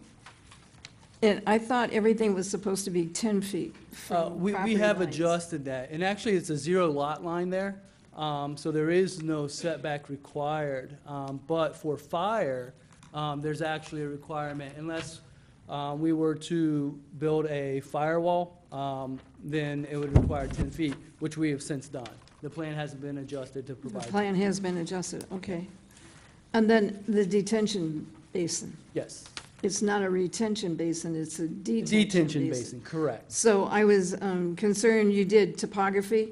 And I thought everything was supposed to be 10 feet from We property have lines. adjusted that, and actually, it's a 0 lot line there, so there is no setback required. But for fire, there's actually a requirement, unless we were to build a firewall, then it would require 10 feet, which we have since done. The plan hasn't been adjusted to The provide. plan has been adjusted, okay. And then the detention basin. Yes, It's not a retention basin, it's a detention detention basin, correct. So I was concerned you did topography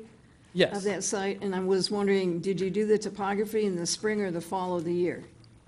Yes. of that site, and I was wondering, did you do the topography in the spring or the fall of the year?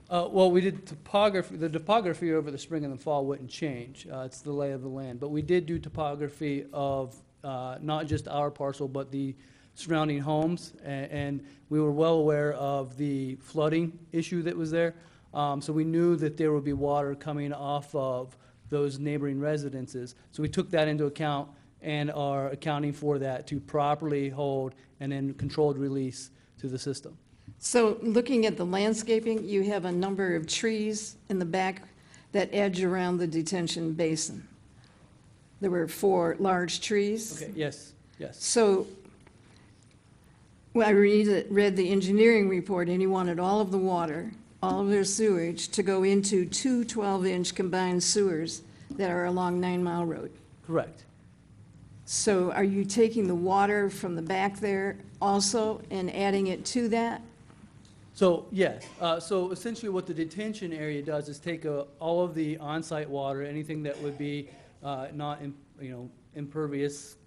Well, we did topography, the topography over the spring and the fall wouldn't change. It's the lay of the land. But we did do topography of not just our parcel, but the surrounding homes. And we were well aware of the flooding issue that was there. So we knew that there would be water coming off of those neighboring residences. So we took that into account and are accounting for that to properly hold and then controlled release to the system. So looking at the landscaping, you have a number of trees in the back that edge around the detention basin. There were 4 large trees. Okay, yes, yes. So when I read the engineering report, and he wanted all of the water, all of their sewage, to go into 2 12-inch combined sewers that are along 9 Mile Road. Correct. So are you taking the water from the back there also and adding it to that? So, yes, so essentially what the detention area does is take all of the on-site water, anything that would be not, impervious,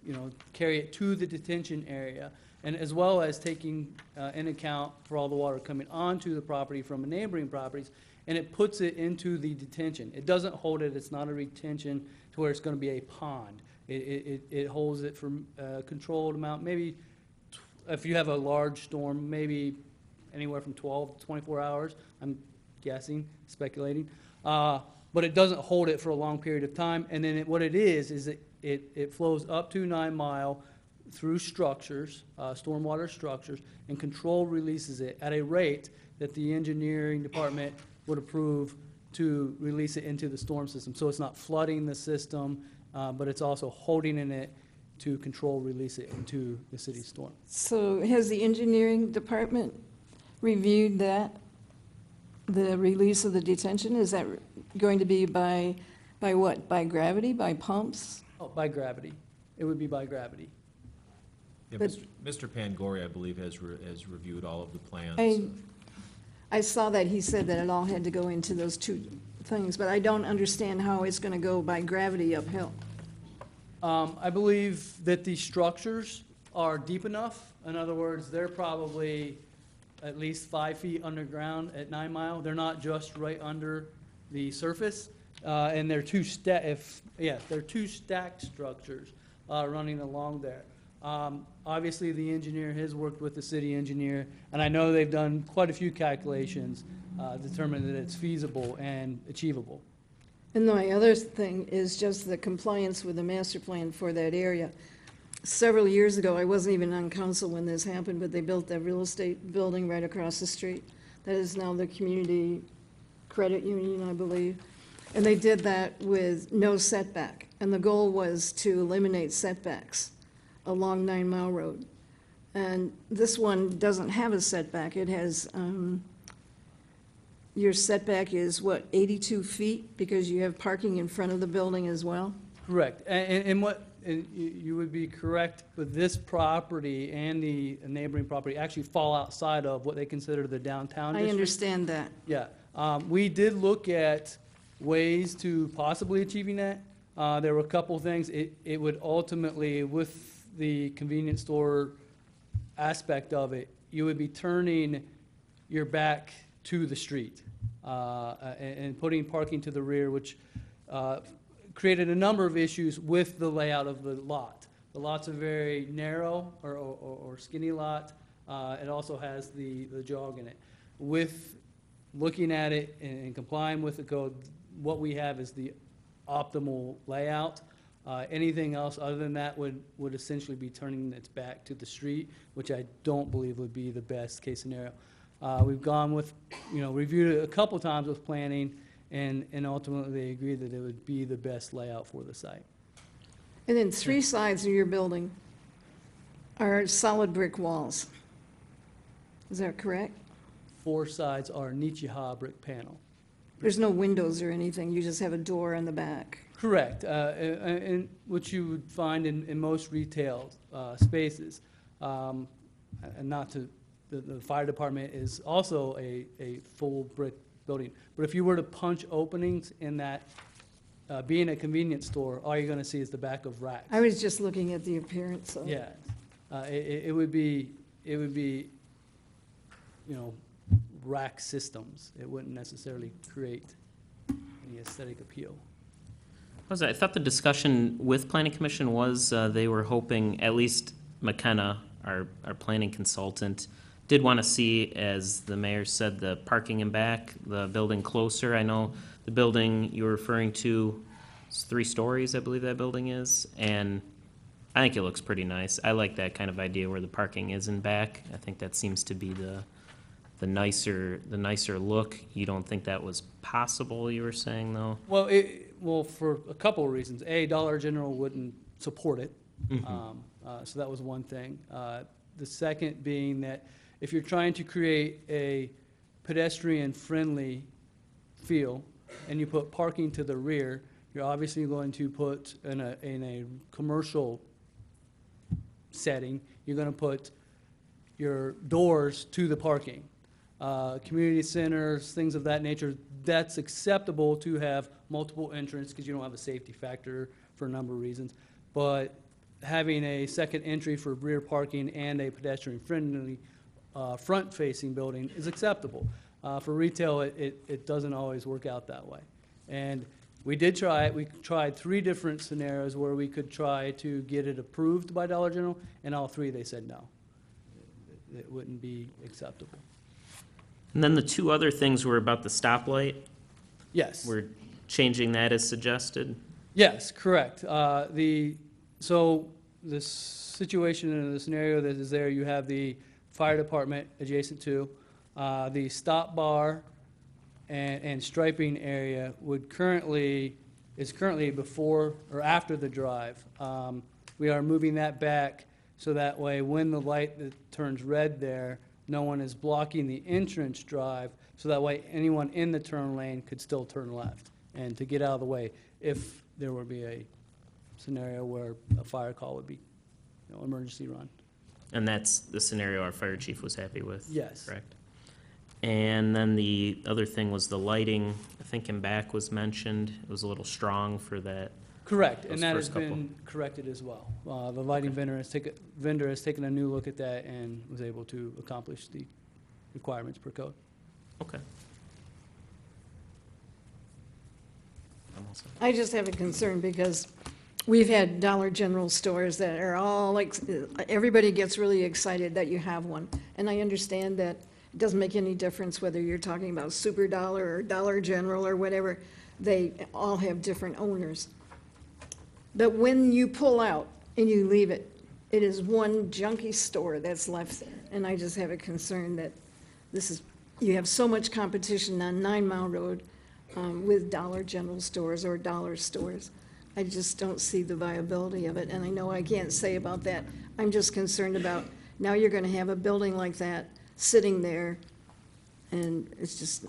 carry it to the detention area, and as well as taking in account for all the water coming onto the property from neighboring properties, and it puts it into the detention. It doesn't hold it, it's not a retention to where it's gonna be a pond. It holds it for a controlled amount, maybe if you have a large storm, maybe anywhere from 12 to 24 hours, I'm guessing, speculating. But it doesn't hold it for a long period of time. And then what it is it flows up to 9 Mile through structures, stormwater structures, and control releases it at a rate that the engineering department would approve to release it into the storm system. So it's not flooding the system, but it's also holding in it to control release it into the city's storm. So has the engineering department reviewed that, the release of the detention? Is that going to be by what? By gravity, by pumps? Oh, by gravity. It would be by gravity. Yeah, But- Mr. Pangori, I believe, has reviewed all of the plans. I saw that he said that it all had to go into those 2 things, but I don't understand how it's going to go by gravity uphill. I believe that the structures are deep enough. In other words, they're probably at least 5 feet underground at 9 Mile. They're not just right under the surface. And they're 2 they're 2 stacked structures running along there. Obviously, the engineer has worked with the city engineer, and I know they've done quite a few calculations, determined that it's feasible and achievable. And my other thing is just the compliance with the master plan for that area. Several years ago, I wasn't even on council when this happened, but they built that real estate building right across the street. That is now the community credit union, I believe. And they did that with no setback. And the goal was to eliminate setbacks along 9 Mile Road. And this one doesn't have a setback. It has, your setback is what, 82 feet? Because you have parking in front of the building as well? Correct. And you would be correct, but this property and the neighboring property actually fall outside of what they consider the downtown I district. understand that. Yeah. We did look at ways to possibly achieving that. There were a couple of things. It would ultimately, with the convenience store aspect of it, you would be turning your back to the street and putting parking to the rear, which created a number of issues with the layout of the lot. The lot's a very narrow or skinny lot. It also has the jog in it. With looking at it and complying with the code, what we have is the optimal layout. Anything else other than that would essentially be turning its back to the street, which I don't believe would be the best case scenario. We've gone with, reviewed it a couple times with planning, and ultimately they agreed that it would be the best layout for the site. And then 3 sides of your building are solid brick walls. Is that correct? 4 sides are Nichiha brick panel. There's no windows or anything, you just have a door in the back. Correct, and what you would find in most retail spaces. And not to, the fire department is also a full brick building. But if you were to punch openings in that, being a convenience store, all you're gonna see is the back of racks. I was just looking at the appearance of it. Yeah, it would be, rack systems. It wouldn't necessarily create any aesthetic appeal. I thought the discussion with Planning Commission was they were hoping, at least McKenna, our planning consultant, did want to see, as the mayor said, the parking in back, the building closer. I know the building you're referring to is 3 stories, I believe that building is, and I think it looks pretty nice. I like that kind of idea where the parking is in back. I think that seems to be the nicer look. You don't think that was possible, you were saying, though? Well, for a couple of reasons. A, Dollar General wouldn't support it. So that was one thing. The second being that if you're trying to create a pedestrian-friendly feel and you put parking to the rear, you're obviously going to put in a commercial setting, you're going to put your doors to the parking. Community centers, things of that nature, that's acceptable to have multiple entrances because you don't have a safety factor for a number of reasons. But having a second entry for rear parking and a pedestrian-friendly front-facing building is acceptable. For retail, it doesn't always work out that way. And we did try it. We tried 3 different scenarios where we could try to get it approved by Dollar General, and all 3 they said no. It wouldn't be acceptable. And then the 2 other things were about the stoplight. Yes. We're changing that as suggested. Yes, correct. So the situation in the scenario that is there, you have the fire department adjacent to, the stop bar and striping area is currently before or after the drive. We are moving that back so that way when the light that turns red there, no one is blocking the entrance drive, so that way anyone in the turn lane could still turn left and to get out of the way if there would be a scenario where a fire call would be, emergency run. And that's the scenario our fire chief was happy with? Yes. Correct. And then the other thing was the lighting, I think in back was mentioned. It was a little strong for that. Correct, and those that has first couple. been corrected as well. The lighting vendor has taken a new look at that and was able to accomplish the requirements per code. Okay. I just have a concern because we've had Dollar General stores that are all like, everybody gets really excited that you have one. And I understand that it doesn't make any difference whether you're talking about Super Dollar or Dollar General or whatever. They all have different owners. But when you pull out and you leave it, it is one junky store that's left there. And I just have a concern that you have so much competition on 9 Mile Road with Dollar General stores or dollar stores. I just don't see the viability of it, and I know I can't say about that. I'm just concerned about, now you're gonna have a building like that sitting there, and it's just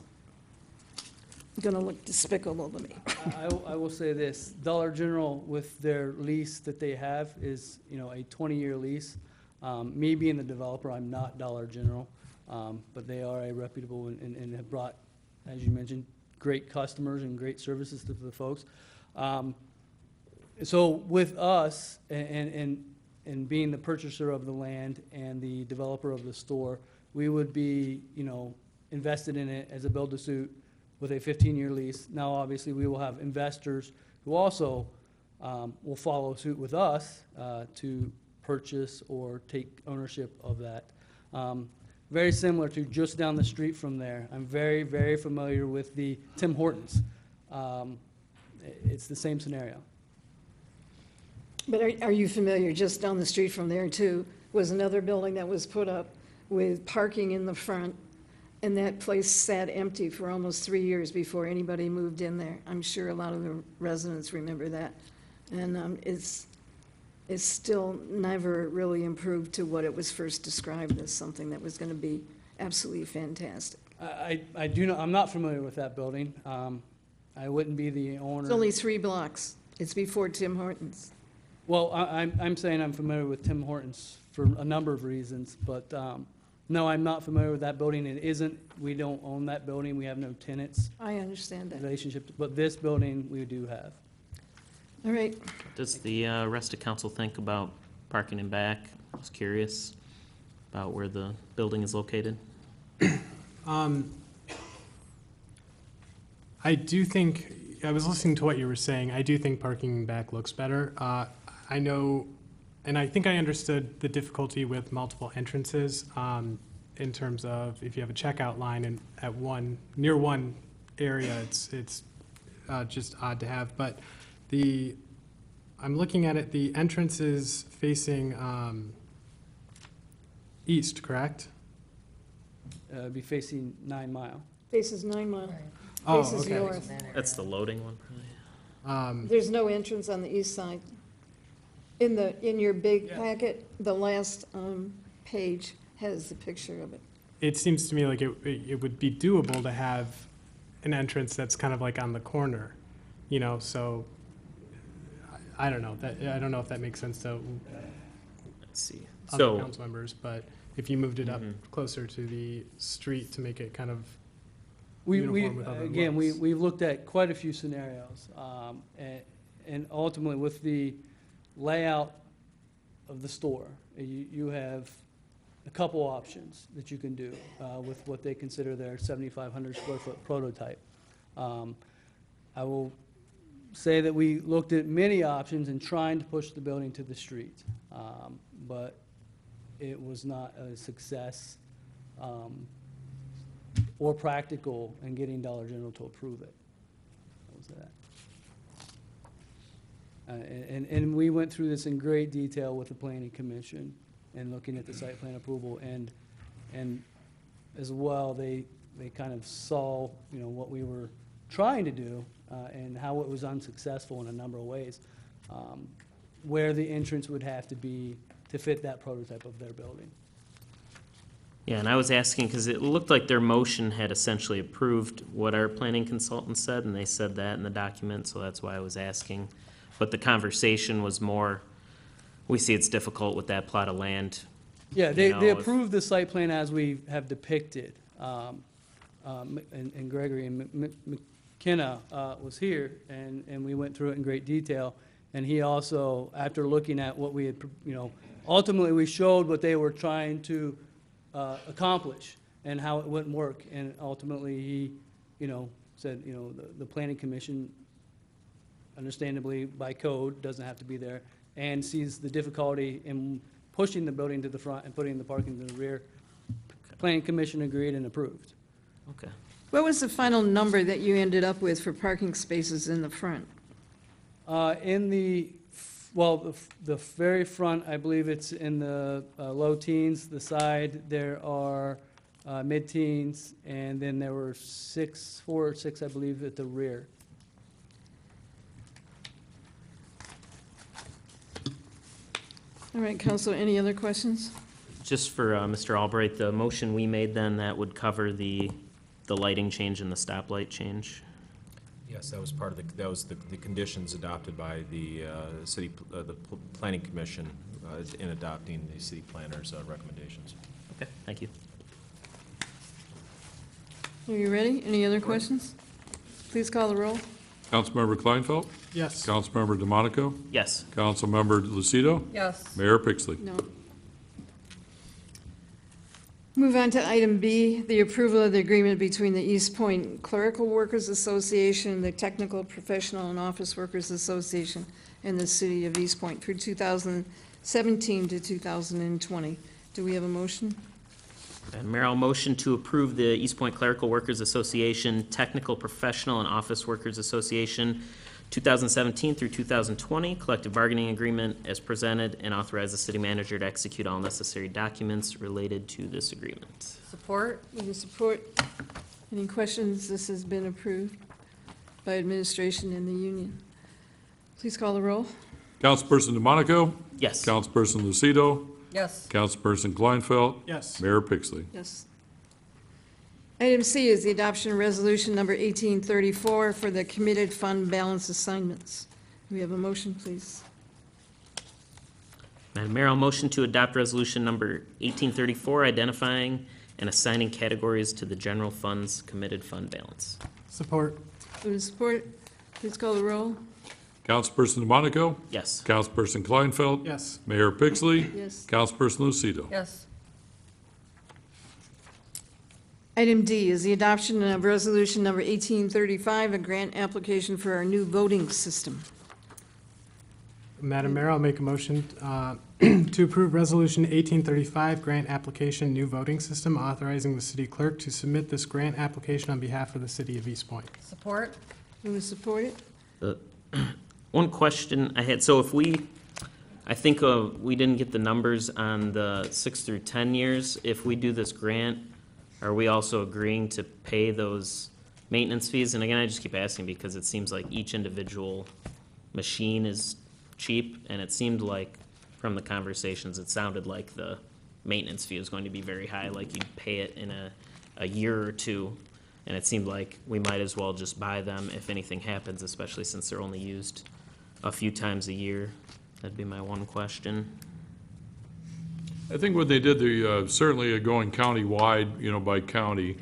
gonna look despicable to me. I will say this, Dollar General with their lease that they have is, a 20-year lease. Me being the developer, I'm not Dollar General, but they are a reputable and have brought, as you mentioned, great customers and great services to the folks. So with us and being the purchaser of the land and the developer of the store, we would be, invested in it as a build-to-suit with a 15-year lease. Now, obviously, we will have investors who also will follow suit with us to purchase or take ownership of that. Very similar to just down the street from there. I'm very, very familiar with the Tim Hortons. It's the same scenario. But are you familiar, just down the street from there too, was another building that was put up with parking in the front, and that place sat empty for almost 3 years before anybody moved in there. I'm sure a lot of the residents remember that. And it's still never really improved to what it was first described as, something that was going to be absolutely fantastic. I do know, I'm not familiar with that building. I wouldn't be the owner. It's only 3 blocks. It's before Tim Hortons. Well, I'm saying I'm familiar with Tim Hortons for a number of reasons, but no, I'm not familiar with that building. It isn't, we don't own that building. We have no tenants I understand that. relationship, but this building we do have. All right. Does the rest of council think about parking in back? I was curious about where the building is located. I do think, I was listening to what you were saying, I do think parking back looks better. I know, and I think I understood the difficulty with multiple entrances, in terms of if you have a checkout line and near one area, it's just odd to have, but I'm looking at it, the entrance is facing east, correct? Be facing 9 Mile. Faces 9 Mile. Oh, Faces okay. north. That's the loading one, probably. There's no entrance on the east side. In your big packet, the last page has the picture of it. It seems to me like it would be doable to have an entrance that's kind of like on the corner, so I don't know. I don't know if that makes sense to Let's see. other So, council members, but if you moved it up closer to the street to make it kind of uniform with other Again, looks. we've looked at quite a few scenarios, and ultimately with the layout of the store, you have a couple options that you can do with what they consider their 7,500 square foot prototype. I will say that we looked at many options in trying to push the building to the street, but it was not a success or practical in getting Dollar General to approve it. That was that. And we went through this in great detail with the Planning Commission and looking at the site plan approval, and as well, they kind of saw, what we were trying to do and how it was unsuccessful in a number of ways, where the entrance would have to be to fit that prototype of their building. yeah, and I was asking, because it looked like their motion had essentially approved what our planning consultant said, and they said that in the document, so that's why I was asking. But the conversation was more, we see it's difficult with that plot of land. Yeah, they if- approved the site plan as we have depicted. And Gregory and McKenna was here, and we went through it in great detail. And he also, after looking at what we had, ultimately we showed what they were trying to accomplish and how it wouldn't work. And ultimately he, said, the Planning Commission, understandably by code, doesn't have to be there, and sees the difficulty in pushing the building to the front and putting the parking to the rear. Planning Commission agreed and approved. Okay. What was the final number that you ended up with for parking spaces in the front? In the very front, I believe it's in the low teens. The side, there are mid-teens, and then there were 4 or 6, I believe, at the rear. All right, Council, any other questions? Just for Mr. Albright, the motion we made then, that would cover the lighting change and the stoplight change? Yes, that was part of that was the conditions adopted by the Planning Commission in adopting the city planner's recommendations. Okay, thank you. Are you ready? Any other questions? Please call the roll. Councilmember Kleinfeld? Yes. Councilmember DeMonico? Yes. Councilmember Lucido? Yes. Mayor Pixley? No. Move on to item B, the approval of the agreement between the Eastpointe Clerical Workers Association, the Technical Professional and Office Workers Association, and the City of Eastpointe for 2017 to 2020. Do we have a motion? Madam Mayor, I'll motion to approve the Eastpointe Clerical Workers Association, Technical Professional and Office Workers Association 2017 through 2020 collective bargaining agreement as presented, and authorize the city manager to execute all necessary documents related to this agreement. Support? Moving support. Any questions? This has been approved by administration and the union. Please call the roll. Councilperson DeMonico? Yes. Councilperson Lucido? Yes. Councilperson Kleinfeld? Yes. Mayor Pixley? Yes. Item C is the adoption of resolution number 1834 for the committed fund balance assignments. Do we have a motion, please? Madam Mayor, I'll motion to adopt resolution number 1834, identifying and assigning categories to the general fund's committed fund balance. Support. Moving support. Please call the roll. Councilperson DeMonico? Yes. Councilperson Kleinfeld? Yes. Mayor Pixley? Yes. Councilperson Lucido? Yes. Item D is the adoption of resolution number 1835, a grant application for our new voting system. Madam Mayor, I'll make a motion to approve Resolution 1835, grant application, new voting system, authorizing the city clerk to submit this grant application on behalf of the city of Eastpointe. Support? Move to support it. One question I had, so if I think we didn't get the numbers on the 6 through 10 years. If we do this grant, are we also agreeing to pay those maintenance fees? And again, I just keep asking because it seems like each individual machine is cheap, and it seemed like from the conversations, it sounded like the maintenance fee is going to be very high, like you'd pay it in a year or two, and it seemed like we might as well just buy them if anything happens, especially since they're only used a few times a year. That'd be my one question. I think when they did the, certainly going county-wide, by county,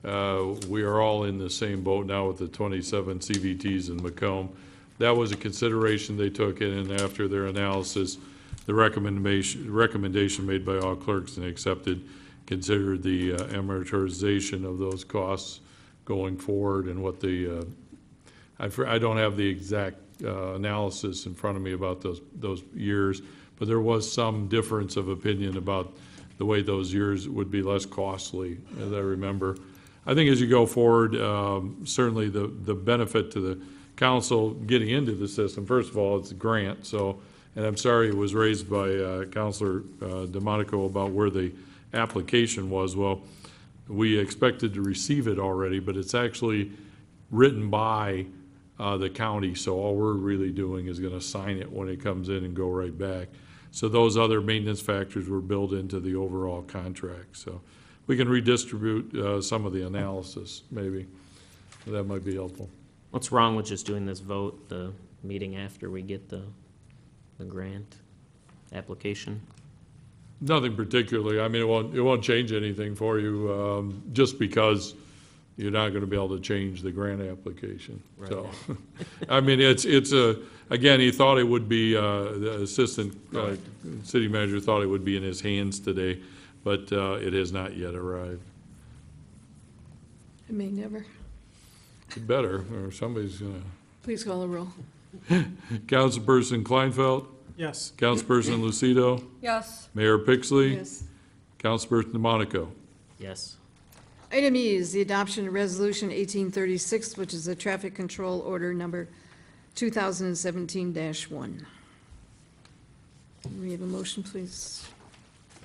we are all in the same boat now with the 27 CVTs in Macomb. That was a consideration they took in, and after their analysis, the recommendation made by all clerks and accepted, considered the amortization of those costs going forward and what the, I don't have the exact analysis in front of me about those years, but there was some difference of opinion about the way those years would be less costly, as I remember. I think as you go forward, certainly the benefit to the council getting into the system, first of all, it's a grant, so, and I'm sorry it was raised by Councilor DeMonico about where the application was. Well, we expected to receive it already, but it's actually written by the county, so all we're really doing is gonna sign it when it comes in and go right back. So those other maintenance factors were built into the overall contract. So we can redistribute some of the analysis, maybe. That might be helpful. What's wrong with just doing this vote, the meeting after we get the grant application? Nothing particularly. I mean, it won't change anything for you, just because you're not gonna be able to change the grant application. Right. So, I mean, it's again, he thought it would be, the assistant city manager thought it would be in his hands today, but it has not yet arrived. It may never. It better, or somebody's gonna. Please call the roll. Councilperson Kleinfeld? Yes. Councilperson Lucido? Yes. Mayor Pixley? Yes. Councilperson DeMonico? Yes. Item E is the adoption of resolution 1836, which is the traffic control order number 2017-1. We have a motion, please.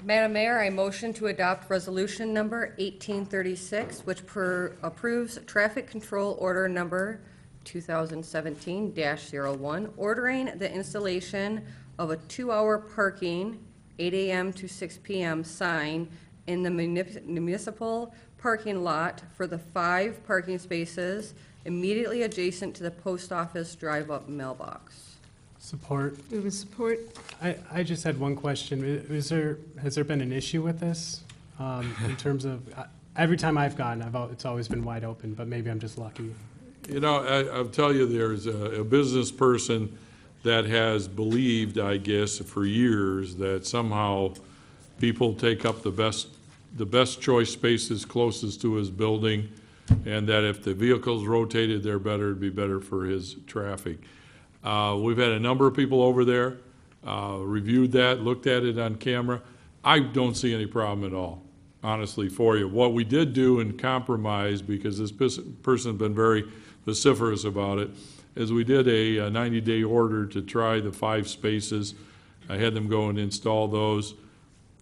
Madam Mayor, I motion to adopt resolution number 1836, which approves traffic control order number 2017-01, ordering the installation of a 2-hour parking, 8 a.m. to 6 p.m. sign in the municipal parking lot for the 5 parking spaces immediately adjacent to the post office drive-up mailbox. Support. Moving support. I just had one question. Has there been an issue with this? In terms of, every time I've gone, it's always been wide open, but maybe I'm just lucky. I'll tell you, there's a business person that has believed, I guess, for years that somehow people take up the best choice spaces closest to his building, and that if the vehicles rotated there better, it'd be better for his traffic. We've had a number of people over there, reviewed that, looked at it on camera. I don't see any problem at all. honestly, for you. What we did do in compromise, because this person's been very vociferous about it, is we did a 90-day order to try the 5 spaces. I had them go and install those.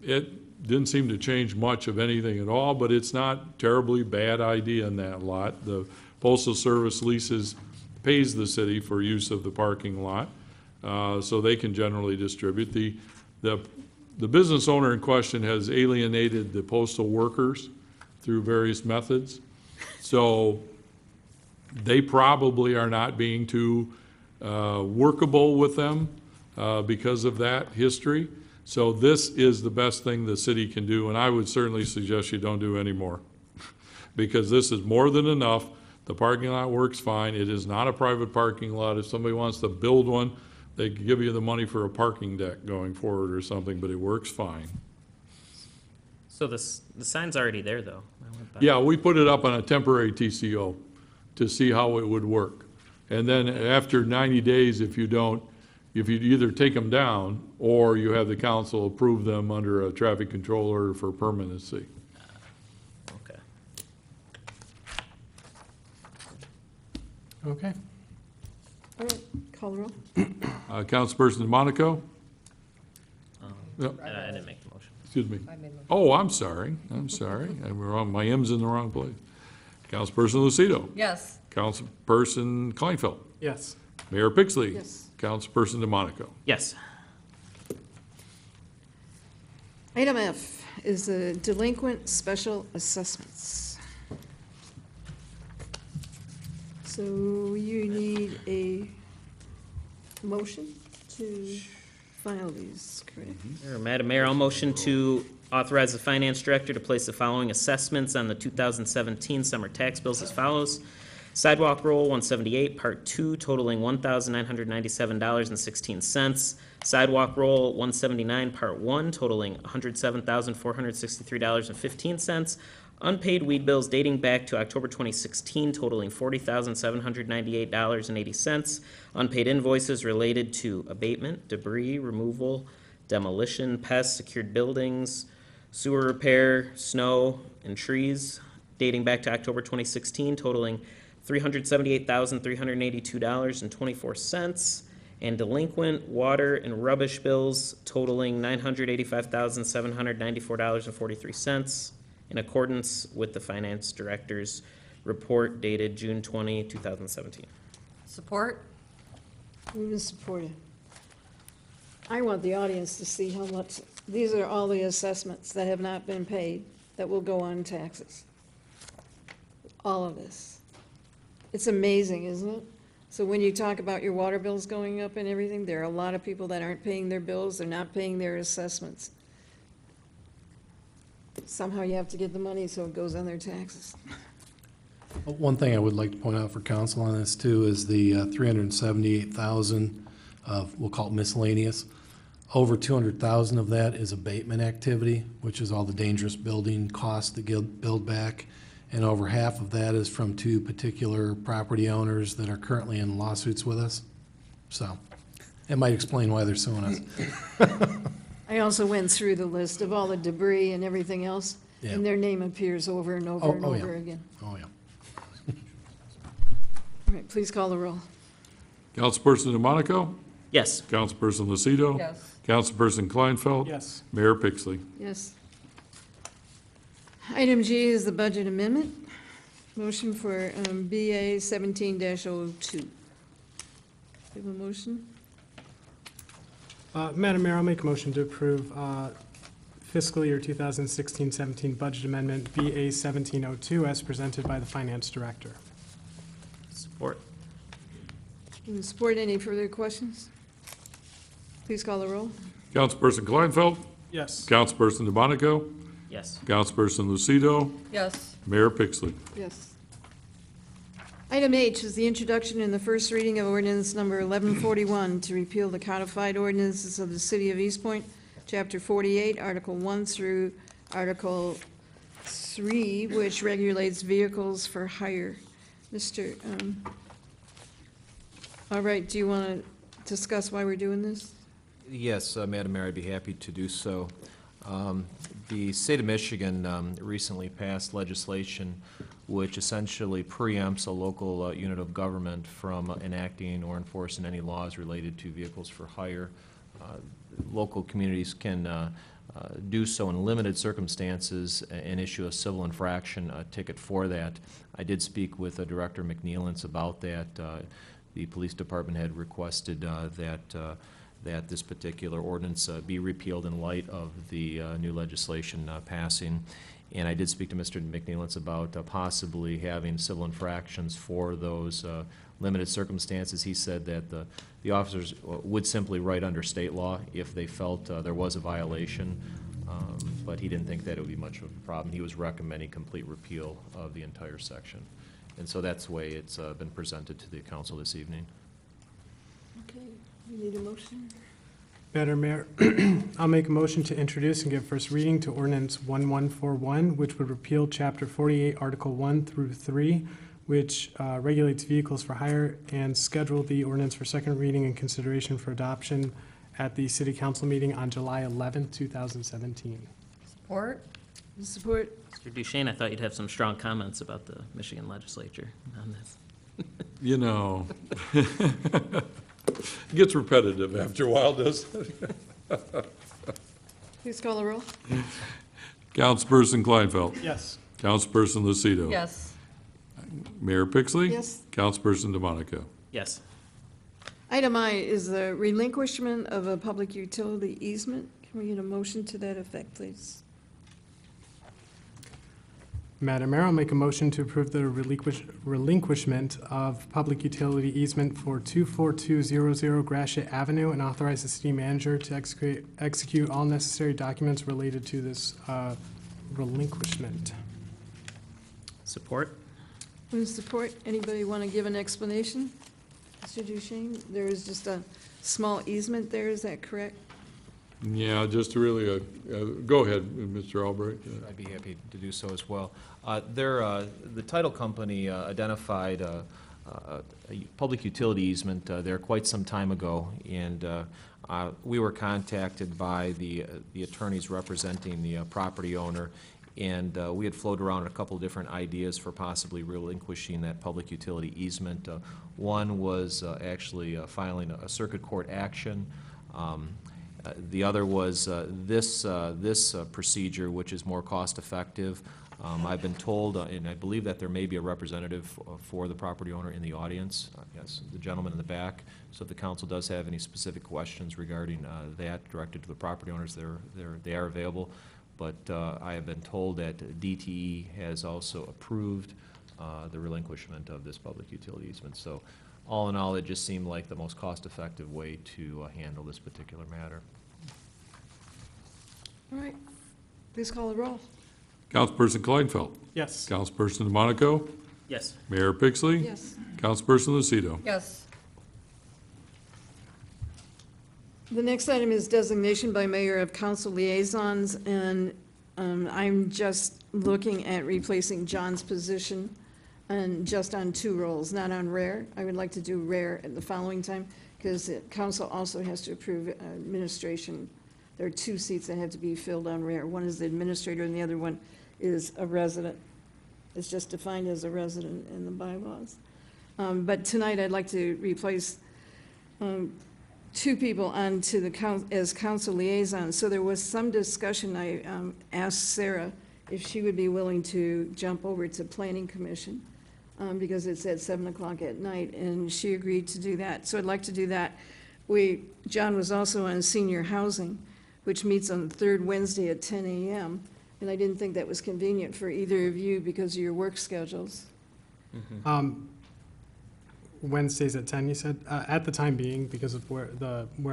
It didn't seem to change much of anything at all, but it's not terribly bad idea in that lot. The Postal Service pays the city for use of the parking lot, so they can generally distribute. The business owner in question has alienated the postal workers through various methods. So they probably are not being too workable with them because of that history. So this is the best thing the city can do, and I would certainly suggest you don't do any more because this is more than enough. The parking lot works fine. It is not a private parking lot. If somebody wants to build one, they could give you the money for a parking deck going forward or something, but it works fine. So the sign's already there, though. I went by. Yeah, we put it up on a temporary TCO to see how it would work. And then after 90 days, if you either take them down or you have the council approve them under a traffic control order for permanency. Okay. Okay. All right, call the roll. Councilperson DeMonico? Yep. I didn't make the motion. Excuse me. Oh, I'm sorry. My M's in the wrong place. Councilperson Lucido? Yes. Councilperson Kleinfeld? Yes. Mayor Pixley? Yes. Councilperson DeMonico? Yes. Item F is the delinquent special assessments. So you need a motion to file these, correct? Sure, Madam Mayor, I'll motion to authorize the finance director to place the following assessments on the 2017 summer tax bills as follows. Sidewalk roll 178, Part 2, totaling $1,997.16. Sidewalk roll 179, Part 1, totaling $107,463.15. Unpaid weed bills dating back to October 2016 totaling $40,798.80. Unpaid invoices related to abatement, debris removal, demolition, pests, secured buildings, sewer repair, snow, and trees dating back to October 2016 totaling $378,382.24. And delinquent water and rubbish bills totaling $985,794.43. In accordance with the finance director's report dated June 20, 2017. Support? Moved and supported. I want the audience to see how much, these are all the assessments that have not been paid that will go on taxes. All of this. It's amazing, isn't it? So when you talk about your water bills going up and everything, there are a lot of people that aren't paying their bills, they're not paying their assessments. Somehow you have to get the money so it goes on their taxes. One thing I would like to point out for council on this too is the 378,000 of, we'll call it miscellaneous. Over 200,000 of that is abatement activity, which is all the dangerous building costs to build back. And over half of that is from 2 particular property owners that are currently in lawsuits with us. So it might explain why they're suing us. I also went through the list of all the debris and everything else, Yeah. and their name appears over and over and over again. Oh, yeah. All right, please call the roll. Councilperson DeMonico? Yes. Councilperson Lucido? Yes. Councilperson Kleinfeld? Yes. Mayor Pixley? Yes. Item G is the budget amendment. Motion for BA 17-02. Do you have a motion? Madam Mayor, I'll make a motion to approve fiscal year 2016-17 budget amendment BA 1702 as presented by the finance director. Support. Any support? Any further questions? Please call the roll. Councilperson Kleinfeld? Yes. Councilperson DeMonico? Yes. Councilperson Lucido? Yes. Mayor Pixley? Yes. Item H is the introduction and the first reading of ordinance number 1141 to repeal the codified ordinances of the City of Eastpointe, Chapter 48, Article 1 through Article 3, which regulates vehicles for hire. All right, do you want to discuss why we're doing this? Yes, Madam Mayor, I'd be happy to do so. The state of Michigan recently passed legislation which essentially preempts a local unit of government from enacting or enforcing any laws related to vehicles for hire. Local communities can do so in limited circumstances and issue a civil infraction ticket for that. I did speak with Director McNeilance about that. The police department had requested that this particular ordinance be repealed in light of the new legislation passing. And I did speak to Mr. McNeilance about possibly having civil infractions for those limited circumstances. He said that the officers would simply write under state law if they felt there was a violation, but he didn't think that it would be much of a problem. He was recommending complete repeal of the entire section. And so that's the way it's been presented to the council this evening. Okay, we need a motion. Madam Mayor, I'll make a motion to introduce and give first reading to ordinance 1141, which would repeal Chapter 48, Article 1 through 3, which regulates vehicles for hire, and schedule the ordinance for second reading and consideration for adoption at the City Council meeting on July 11, 2017. Support? Support. Mr. Duchesne, I thought you'd have some strong comments about the Michigan legislature on this. You know, it gets repetitive after a while, doesn't it? Please call the roll. Councilperson Kleinfeld. Yes. Councilperson Lucido. Yes. Mayor Pixley. Yes. Councilperson DeMonico. Yes. Item I is the relinquishment of a public utility easement. Can we get a motion to that effect, please? Madam Mayor, I'll make a motion to approve the relinquishment of public utility easement for 24200 Gratiot Avenue and authorize the city manager to execute all necessary documents related to this relinquishment. Support? With support, anybody want to give an explanation? Mr. Duchesne, there is just a small easement there, is that correct? Yeah, just to really, go ahead, Mr. Albright. I'd be happy to do so as well. The title company identified a public utility easement there quite some time ago, and we were contacted by the attorneys representing the property owner, and we had floated around a couple of different ideas for possibly relinquishing that public utility easement. One was actually filing a circuit court action. The other was this procedure, which is more cost-effective. I've been told, and I believe that there may be a representative for the property owner in the audience. Yes, the gentleman in the back. So if the council does have any specific questions regarding that directed to the property owners, they are available. But I have been told that DTE has also approved the relinquishment of this public utility easement. So all in all, it just seemed like the most cost-effective way to handle this particular matter. All right, please call the roll. Councilperson Kleinfeld. Yes. Councilperson DeMonico. Yes. Mayor Pixley. Yes. Councilperson Lucido. Yes. The next item is designation by mayor of council liaisons, and I'm just looking at replacing John's position and just on 2 roles, not on rare. I would like to do rare at the following time, because council also has to approve administration. There are 2 seats that have to be filled on rare. One is the administrator, and the other one is a resident. It's just defined as a resident in the bylaws. But tonight, I'd like to replace 2 people onto the as council liaisons. So there was some discussion. I asked Sarah if she would be willing to jump over to planning commission because it's at 7 o'clock at night, and she agreed to do that. So I'd like to do that. John was also on senior housing, which meets on the 3rd Wednesday at 10 a.m. And I didn't think that was convenient for either of you because of your work schedules. Wednesdays at 10, you said? At the time being, because of where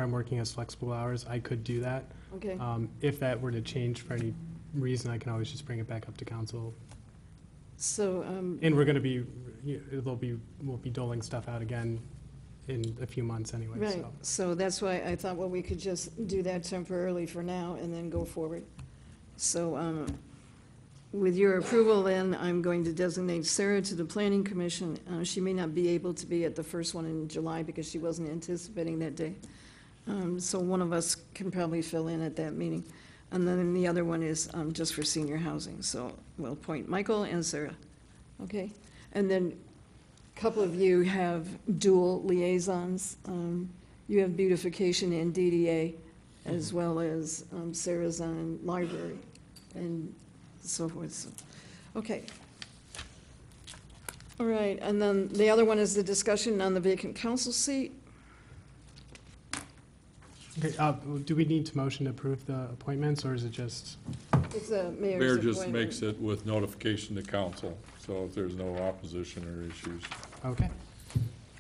I'm working as flexible hours, I could do that. Okay. If that were to change for any reason, I can always just bring it back up to council. So. And we're going to be, we'll be doling stuff out again in a few months anyway. Right, so that's why I thought, well, we could just do that temporarily for now and then go forward. So with your approval, then, I'm going to designate Sarah to the Planning Commission. She may not be able to be at the first one in July because she wasn't anticipating that day. So one of us can probably fill in at that meeting. And then the other one is just for senior housing. So we'll appoint Michael and Sarah. Okay? And then a couple of you have dual liaisons. You have beautification and DDA, as well as Sarah's on library and so forth. So, okay. All right, and then the other one is the discussion on the vacant council seat. Okay, do we need to motion to approve the appointments, or is it just? It's a mayor's Mayor just appointment. makes it with notification to council, so if there's no opposition or issues Okay.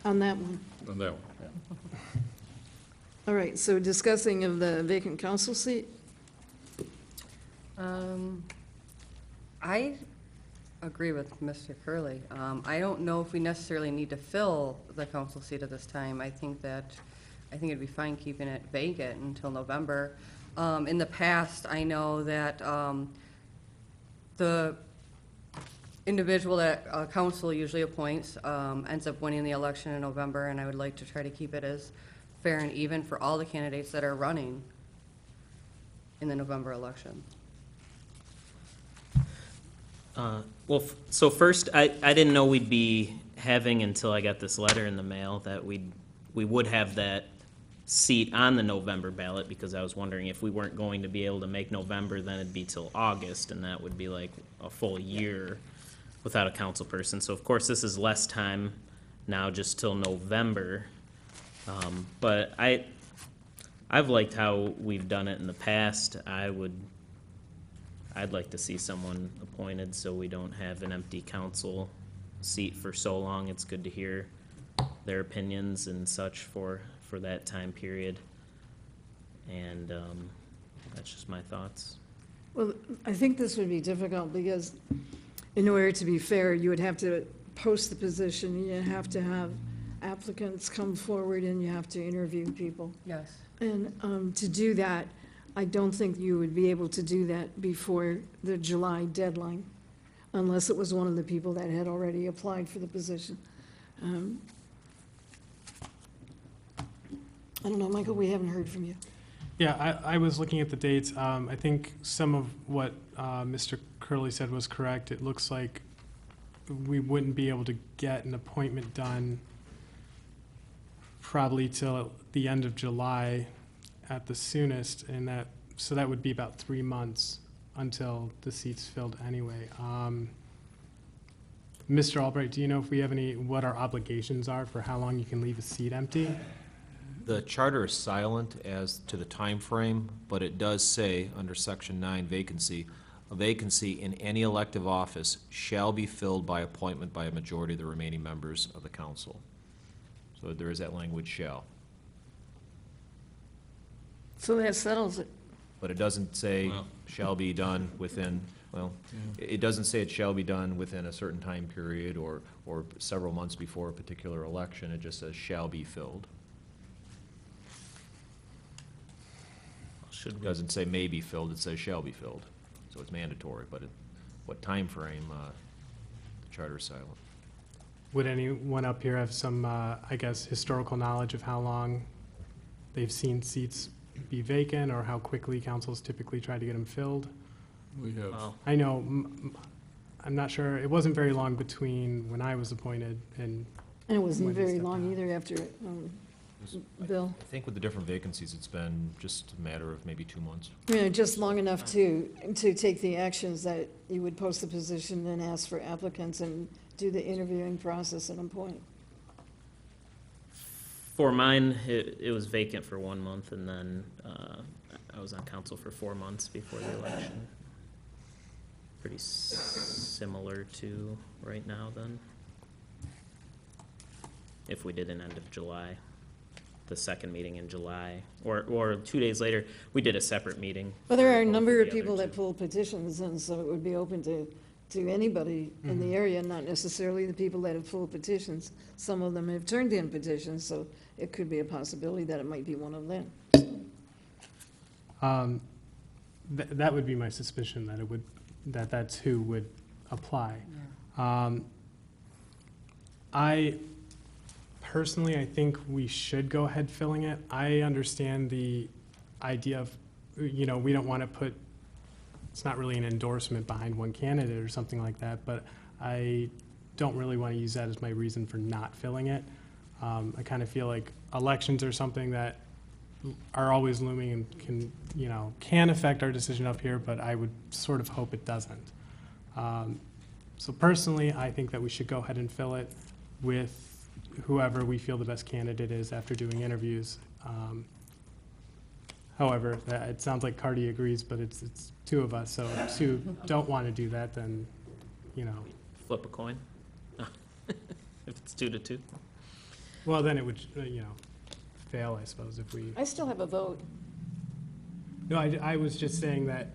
On that one. on that one. Yeah. All right, so discussing of the vacant council seat. I agree with Mr. Curley. I don't know if we necessarily need to fill the council seat at this time. I think it'd be fine keeping it vacant until November. In the past, I know that the individual that council usually appoints ends up winning the election in November, and I would like to try to keep it as fair and even for all the candidates that are running in the November election. Well, so first, I didn't know we'd be having, until I got this letter in the mail, that we would have that seat on the November ballot, because I was wondering if we weren't going to be able to make November, then it'd be till August, and that would be like a full year without a council person. So of course, this is less time now, just till November. But I've liked how we've done it in the past. I'd like to see someone appointed so we don't have an empty council seat for so long. It's good to hear their opinions and such for that time period. And that's just my thoughts. Well, I think this would be difficult because in order to be fair, you would have to post the position, you have to have applicants come forward, and you have to interview people. Yes. And to do that, I don't think you would be able to do that before the July deadline, unless it was one of the people that had already applied for the position. I don't know, Michael, we haven't heard from you. Yeah, I was looking at the dates. I think some of what Mr. Curley said was correct. It looks like we wouldn't be able to get an appointment done probably till the end of July at the soonest, and so that would be about 3 months until the seat's filled anyway. Mr. Albright, do you know if we have what our obligations are for how long you can leave a seat empty? The charter is silent as to the time frame, but it does say under section 9 vacancy, a vacancy in any elective office shall be filled by appointment by a majority of the remaining members of the council. So there is that language shall. So that settles it. But it doesn't say shall be done within, it doesn't say it shall be done within a certain time period or several months before a particular election. It just says shall be filled. It doesn't say may be filled, it says shall be filled. So it's mandatory, but what time frame, the charter is silent. Would anyone up here have some, I guess, historical knowledge of how long they've seen seats be vacant, or how quickly councils typically try to get them filled? We have. I know, I'm not sure, it wasn't very long between when I was appointed and And it wasn't when he very stepped long down. either after, Bill. I think with the different vacancies, it's been just a matter of maybe 2 months. Just long enough to take the actions that you would post the position and ask for applicants and do the interviewing process and appoint. For mine, it was vacant for 1 month, and then I was on council for 4 months before the election. Pretty similar to right now, then. If we did an end of July, the second meeting in July, or 2 days later, we did a separate meeting. Well, there are a for number both of the other people that two. pull petitions, and so it would be open to anybody in the area, not necessarily the people that have pulled petitions. Some of them have turned in petitions, so it could be a possibility that it might be one of them. That would be my suspicion, that that's who would apply. Personally, I think we should go ahead filling it. I understand the idea of you know, we don't want to put, it's not really an endorsement behind one candidate or something like that, but I don't really want to use that as my reason for not filling it. I kind of feel like elections are something that are always looming and can, you know, can affect our decision up here, but I would sort of hope it doesn't. So personally, I think that we should go ahead and fill it with whoever we feel the best candidate is after doing interviews. However, it sounds like Cardi agrees, but it's two of us, so if two don't want to do that, then, you know. Flip a coin? If it's 2-2? Well, then it would, you know, fail, I suppose, if we. I still have a vote. No, I was just saying that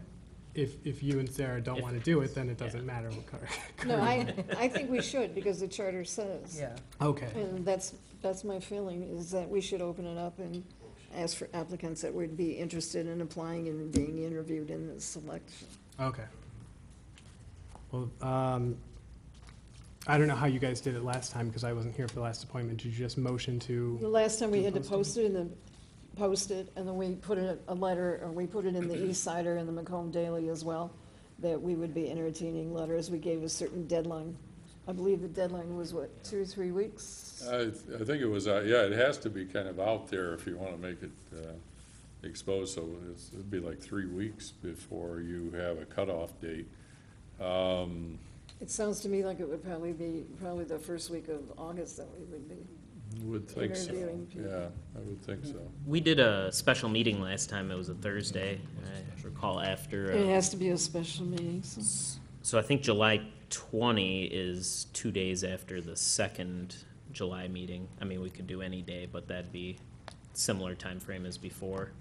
if you and Sarah don't want to do it, then it doesn't matter what Cardi. No, I think we should, because the charter says. Yeah. Okay. And that's my feeling, is that we should open it up and ask for applicants that would be interested in applying and being interviewed in the selection. Okay. Well, I don't know how you guys did it last time, because I wasn't here for the last appointment. Did you just motion The to? last time we had to post it, and then we put in a letter, or we put it in the East Sider and the Macomb Daily as well, that we would be entertaining letters. We gave a certain deadline. I believe the deadline was, what, 2 or 3 weeks? I think it was, yeah, it has to be kind of out there if you want to make it exposed, so it'd be like 3 weeks before you have a cutoff date. It sounds to me like it would probably be the first week of August that we would be Would think so, interviewing people. yeah, I would think so. We did a special meeting last time. It was a Thursday. I recall after. It has to be a special meeting, so. So I think July 20 is 2 days after the second July meeting. I mean, we could do any day, but that'd be similar time frame as before.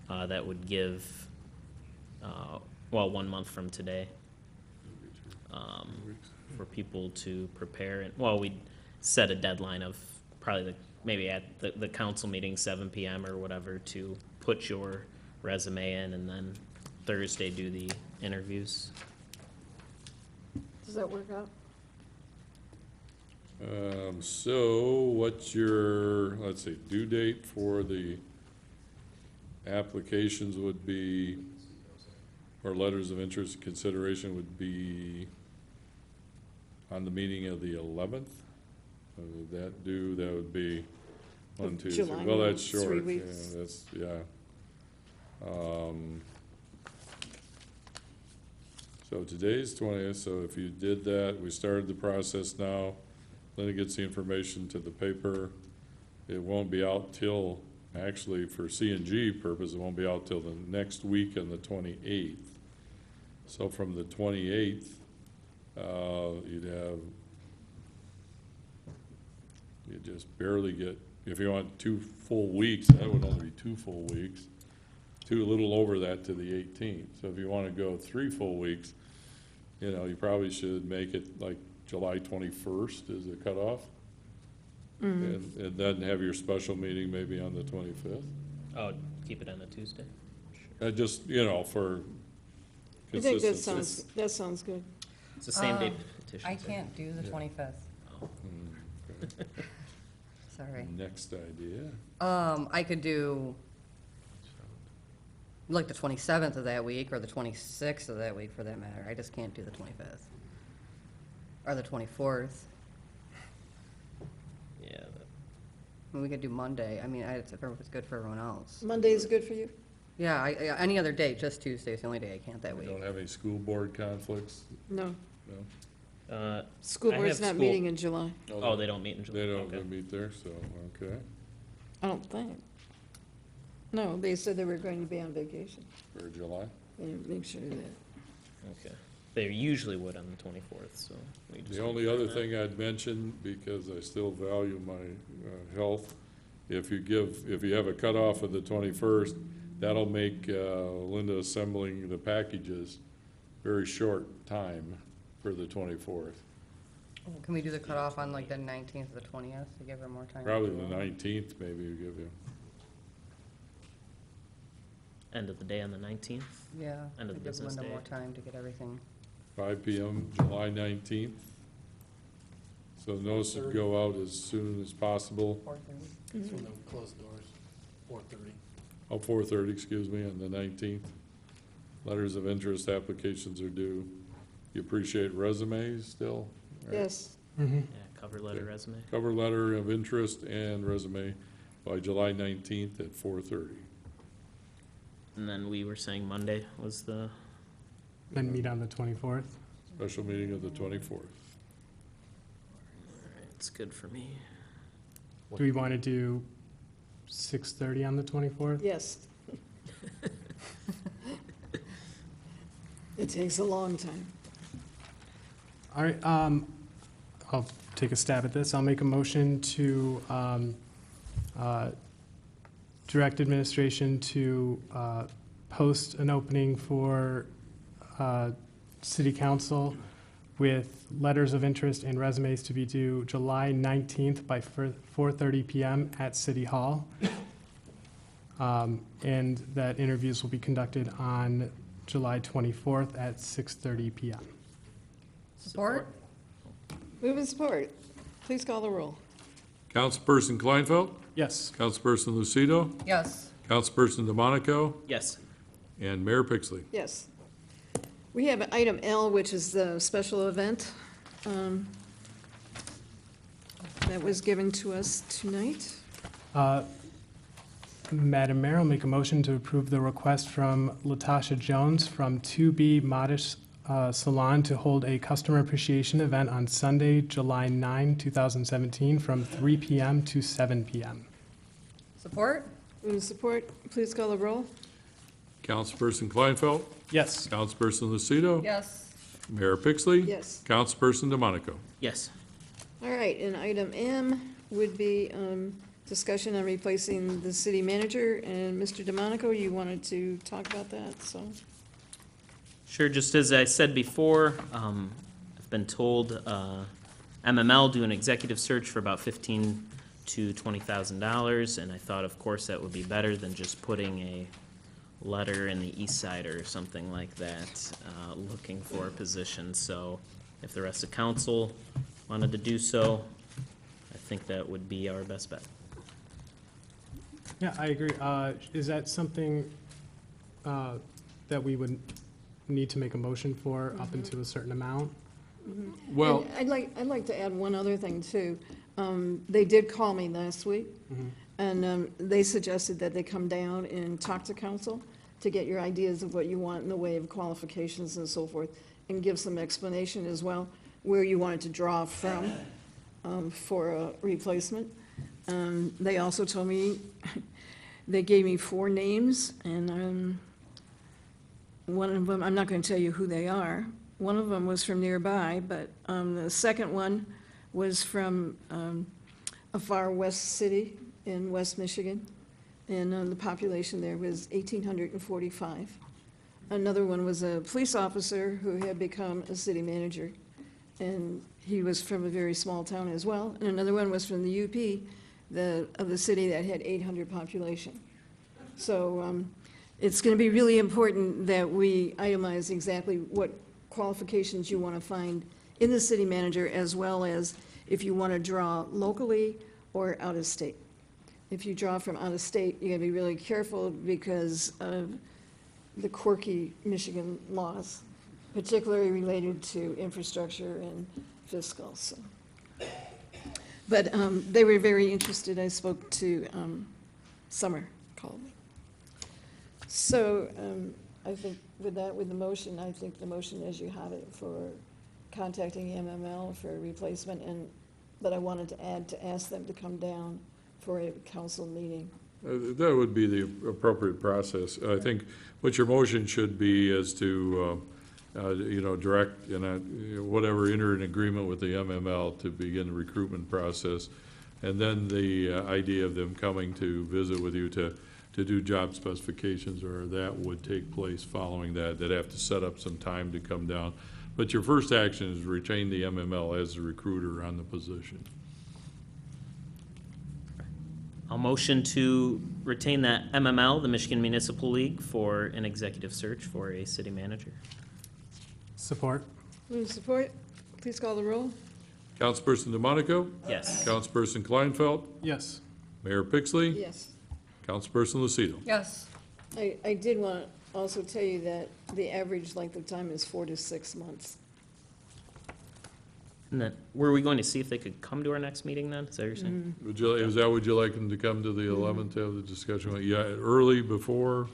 That would give, well, 1 month from today, for people to prepare. And well, we'd set a deadline of probably maybe at the council meeting, 7 p.m. or whatever, to put your resume in, and then Thursday do the interviews. Does that work out? So what's your, let's see, due date for the applications would be, or letters of interest and consideration would be on the meeting of the 11th? Would that do, that would be 1, 2, 3. July, Well, that's 3 short. weeks. Yeah, that's, yeah. So today's 20th, so if you did that, we started the process now. Then it gets the information to the paper. It won't be out till, actually for C&G purpose, it won't be out till the next week on the 28th. So from the 28th, you just barely get, if you want 2 full weeks, that would only be 2 full weeks. 2 a little over that to the 18th. So if you want to go 3 full weeks, you know, you probably should make it like July 21st is the cutoff. And then have your special meeting maybe on the 25th. Oh, keep it on a Tuesday? Just, you know, for I think consistency. that sounds good. It's the same day petitions. I can't do the 25th. Okay. Sorry. Next idea. I could do like the 27th of that week or the 26th of that week for that matter. I just can't do the 25th. Or the 24th. Yeah. I mean, we could do Monday. I mean, if it's good for everyone else. Monday is good for you? Yeah, any other day, just Tuesday is the only day I can't that You week. don't have any school board conflicts? No. No? School I board's have not school- meeting in July. Oh, they don't meet in July? They don't Okay. meet there, so, okay, I don't think. No, they said they were going to be on vacation. for July. They didn't make sure of that. Okay. They usually would on the 24th, so we just. The only other thing I'd mention, because I still value my health, if you have a cutoff of the 21st, that'll make Linda assembling the packages very short time for the 24th. Can we do the cutoff on like the 19th or the 20th to give her more time? Probably the 19th, maybe we give you. End of the day on the 19th? Yeah. End of the to give business Linda day. more time to get everything. 5 p.m., July 19th. So notice would go out as soon as possible. 4:30. That's when they'll close the doors, 4:30. Oh, 4:30, excuse me, on the 19th. Letters of interest applications are due. You appreciate resumes still? Right. Yes. Mm-hmm. Yeah, cover letter, resume. Cover letter of interest and resume by July 19th at 4:30. And then we were saying Monday was the, Then meet on the 24th. Special meeting of the 24th. it's good for me. Do we want to do 6:30 on the 24th? Yes. It takes a long time. All right, I'll take a stab at this. I'll make a motion to direct administration to post an opening for city council with letters of interest and resumes to be due July 19th by 4:30 PM at City Hall. And that interviews will be conducted on July 24th at 6:30 PM. Support? Move and support. Please call the roll. Councilperson Kleinfeld? Yes. Councilperson Lucido? Yes. Councilperson DeMonico? Yes. And Mayor Pixley. Yes. We have item L, which is the special event that was given to us tonight. Madam Mayor, I'll make a motion to approve the request from Latasha Jones from 2B Modest Salon to hold a customer appreciation event on Sunday, July 9, 2017, from 3 PM to 7 PM. Support? Move and support. Please call the roll. Councilperson Kleinfeld? Yes. Councilperson Lucido? Yes. Mayor Pixley? Yes. Councilperson DeMonico? Yes. All right, and item M would be discussion on replacing the city manager. And Mr. DeMonico, you wanted to talk about that, so. Sure, just as I said before, I've been told MML do an executive search for about $15,000 to $20,000, and I thought, of course, that would be better than just putting a letter in the East Side or something like that, looking for a position. So if the rest of council wanted to do so, I think that would be our best bet. Yeah, I agree. Is that something that we would need to make a motion for up into a certain amount? Well, And I'd like to add one other thing, too. They did call me last week, and they suggested that they come down and talk to council to get your ideas of what you want in the way of qualifications and so forth, and give some explanation as well, where you wanted to draw from for a replacement. They also told me, they gave me 4 names, and one of them, I'm not going to tell you who they are. One of them was from nearby, but the second one was from a far west city in West Michigan, and the population there was 1,845. Another one was a police officer who had become a city manager, and he was from a very small town as well. And another one was from the UP, of the city that had 800 population. So it's going to be really important that we itemize exactly what qualifications you want to find in the city manager, as well as if you want to draw locally or out of state. If you draw from out of state, you got to be really careful because of the quirky Michigan laws, particularly related to infrastructure and fiscal. So. But they were very interested. I spoke to Summer, called me. So I think with that, with the motion, I think the motion as you have it for contacting MML for a replacement, but I wanted to add to ask them to come down for a council meeting. that would be the appropriate process. I think what your motion should be is to, direct, whatever, enter an agreement with the MML to begin the recruitment process. And then the idea of them coming to visit with you to do job specifications, or that would take place following that. They'd have to set up some time to come down. But your first action is retain the MML as the recruiter on the position. I'll motion to retain that MML, the Michigan Municipal League, for an executive search for a city manager. Support. Move support. Please call the roll. Councilperson DeMonico? Yes. Councilperson Kleinfeld? Yes. Mayor Pixley? Yes. Councilperson Lucido. Yes. I did want to also tell you that the average length of time is 4 to 6 months. And then, were we going to see if they could come to our next meeting then? Is that what you're saying? Would you like them to come to the 11th to have the discussion? Yeah, early, before,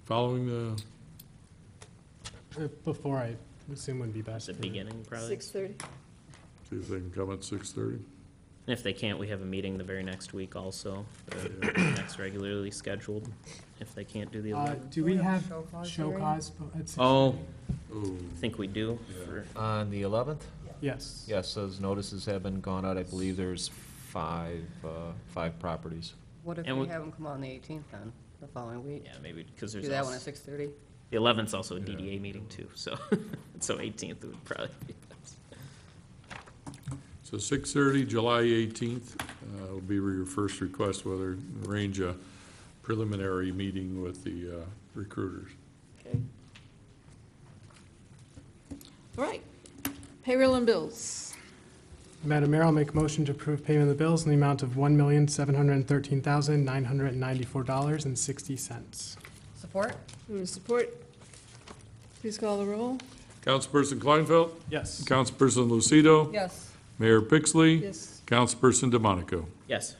following the, Before, I assume would be best. The for- beginning, probably? 6:30? see if they can come at 6:30? And if they can't, we have a meeting the very next week also, the next regularly scheduled, if they can't do the 11th. Do we have show cause? At 6:30? Oh, Ooh. I think we do. for- On the 11th? Yes. Yes, those notices have been gone out. I believe there's five properties. What if And we we- have them come on the 18th then, the following week? Yeah, maybe, because there's Do that one also, at 6:30? the 11th's also a DDA meeting too, so, so 18th would probably be best. So 6:30, July 18th, will be your first request, whether arrange a preliminary meeting with the recruiters. Okay. All right. Payroll and bills. Madam Mayor, I'll make a motion to approve payment of the bills in the amount of $1,713,994.60. Support? Moving support. Please call the roll. Councilperson Kleinfeld? Yes. Councilperson Lucido? Yes. Mayor Pixley? Yes. Councilperson DeMonico? Yes.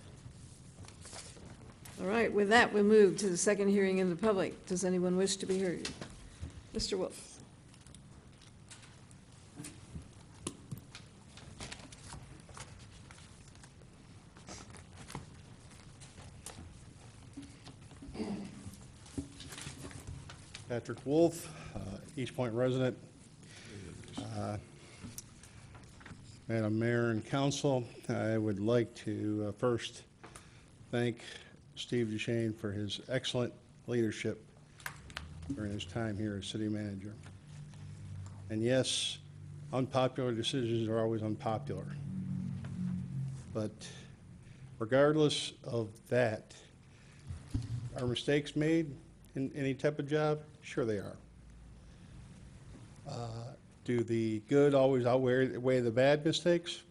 All right, with that, we'll move to the second hearing in the public. Does anyone wish to be heard? Mr. Wolf. Patrick Wolf, Eastpointe resident. Madam Mayor and Council, I would like to first thank Steve Duchesne for his excellent leadership during his time here as city manager. And yes, unpopular decisions are always unpopular. But regardless of that, are mistakes made in any type of job? Sure they are. Do the good always outweigh the bad mistakes?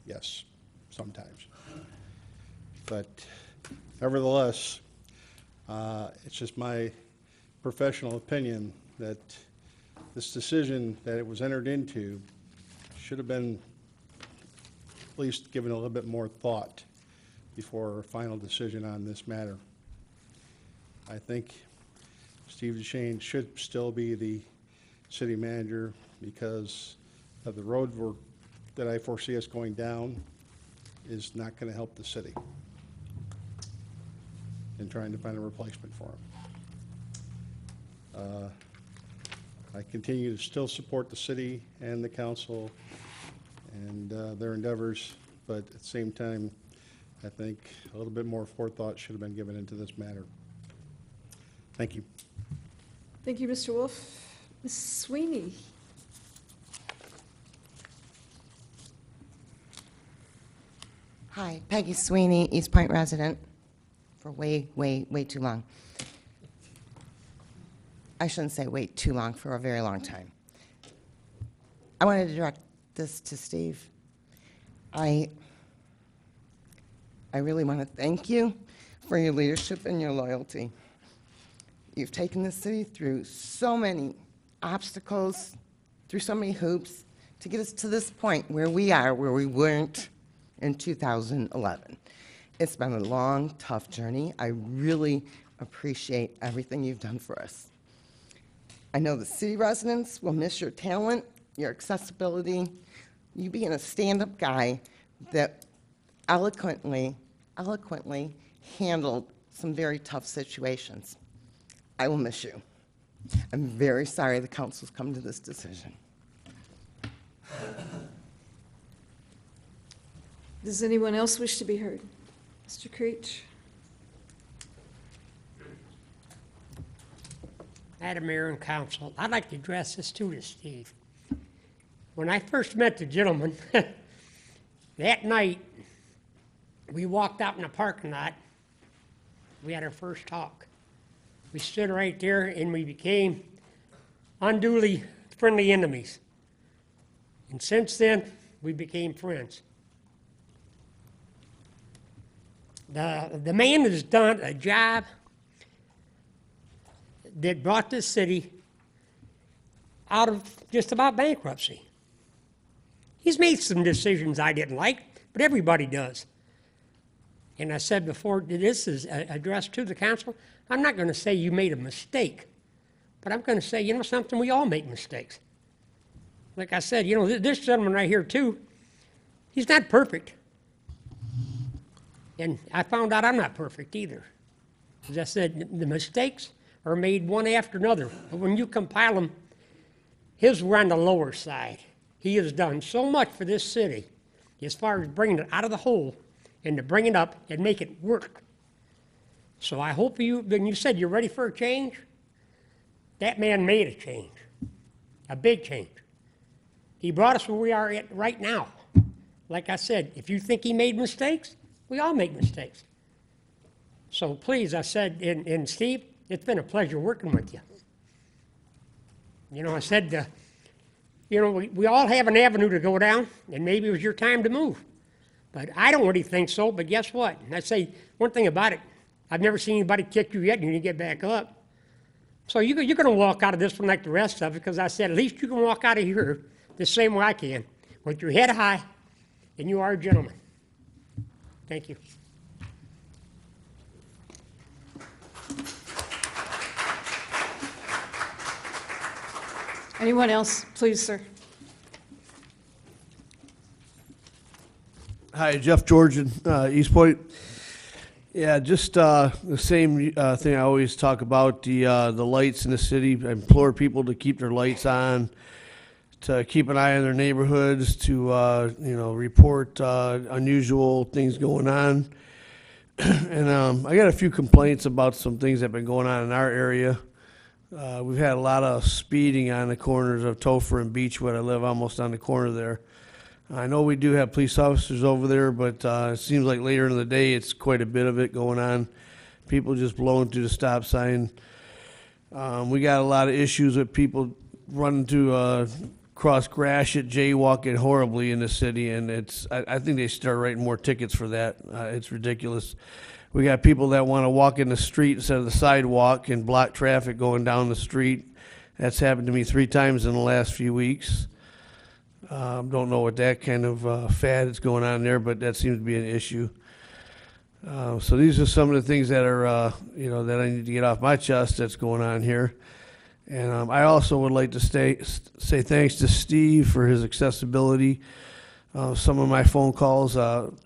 Yes, sometimes. But nevertheless, it's just my professional opinion that this decision that it was entered into should have been at least given a little bit more thought before a final decision on this matter. I think Steve Duchesne should still be the city manager because of the road work that I foresee us going down is not going to help the city in trying to find a replacement for him. I continue to still support the city and the council and their endeavors, but at the same time, I think a little bit more forethought should have been given into this matter. Thank you. Thank you, Mr. Wolf. Ms. Sweeney. Hi, Peggy Sweeney, Eastpointe resident, for way too long. I shouldn't say wait too long, for a very long time. I wanted to direct this to Steve. I really want to thank you for your leadership and your loyalty. You've taken the city through so many obstacles, through so many hoops, to get us to this point where we are, where we weren't in 2011. It's been a long, tough journey. I really appreciate everything you've done for us. I know the city residents will miss your talent, your accessibility, you being a stand-up guy that eloquently handled some very tough situations. I will miss you. I'm very sorry the council's come to this decision. Does anyone else wish to be heard? Mr. Creech? Madam Mayor and Council, I'd like to address this too to Steve. When I first met the gentleman, that night, we walked out in the parking lot. We had our first talk. We stood right there and we became unduly friendly enemies. And since then, we became friends. The man has done a job that brought this city out of just about bankruptcy. He's made some decisions I didn't like, but everybody does. And I said before, this is addressed to the council, I'm not going to say you made a mistake, but I'm going to say, you know something, we all make mistakes. Like I said, you know, this gentleman right here too, he's not perfect. And I found out I'm not perfect either. As I said, the mistakes are made one after another. But when you compile them, his were on the lower side. He has done so much for this city as far as bringing it out of the hole and to bring it up and make it work. So I hope when you said you're ready for a change, that man made a change, a big change. He brought us where we are at right now. Like I said, if you think he made mistakes, we all make mistakes. So please, I said, and Steve, it's been a pleasure working with you. You know, I said, you know, we all have an avenue to go down, and maybe it was your time to move. But I don't really think so, but guess what? And I say, one thing about it, I've never seen anybody kick you yet and you get back up. So you're going to walk out of this one like the rest of it, because I said, at least you can walk out of here the same way I can, with your head high, and you are a gentleman. Thank you. Anyone else? Please, sir. Hi, Jeff Georgian, Eastpointe. Yeah, just the same thing I always talk about, the lights in the city. I implore people to keep their lights on, to keep an eye on their neighborhoods, to you know, report unusual things going on. And I got a few complaints about some things that have been going on in our area. We've had a lot of speeding on the corners of Topher and Beechwood. I live almost on the corner there. I know we do have police officers over there, but it seems like later in the day it's quite a bit of it going on. People just blowing through the stop sign. We got a lot of issues with people running to cross Gratiot, jaywalking horribly in the city, and I think they start writing more tickets for that. It's ridiculous. We got people that want to walk in the street instead of the sidewalk and block traffic going down the street. That's happened to me 3 times in the last few weeks. Don't know what that kind of fad is going on there, but that seems to be an issue. So these are some of the things that are, you know, that I need to get off my chest that's going on here. And I also would like to say thanks to Steve for his accessibility. Some of my phone calls,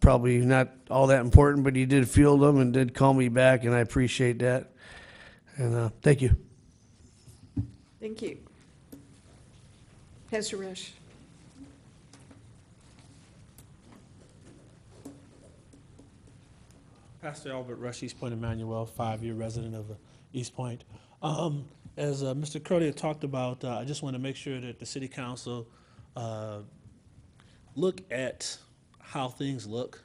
probably not all that important, but he did field them and did call me back, and I appreciate that. And thank you. Thank you. Pastor Rush. Pastor Albert Rush, Eastpointe Emmanuel, 5-year resident of Eastpointe. As Mr. Curley had talked about, I just want to make sure that the city council look at how things look.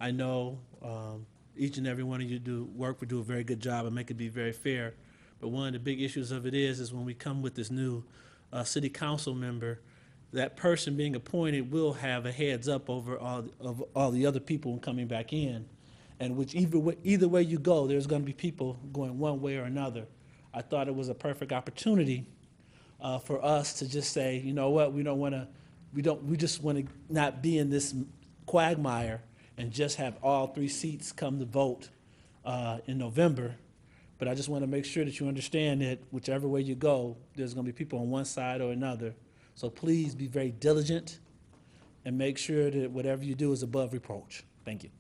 I know each and every one of you do a very good job and make it be very fair. But one of the big issues of it is when we come with this new city council member, that person being appointed will have a heads up over all the other people coming back in. And which either way you go, there's going to be people going one way or another. I thought it was a perfect opportunity for us to just say, you know what, we just want to not be in this quagmire and just have all 3 seats come to vote in November. But I just want to make sure that you understand that whichever way you go, there's going to be people on one side or another. So please be very diligent and make sure that whatever you do is above reproach. Thank you.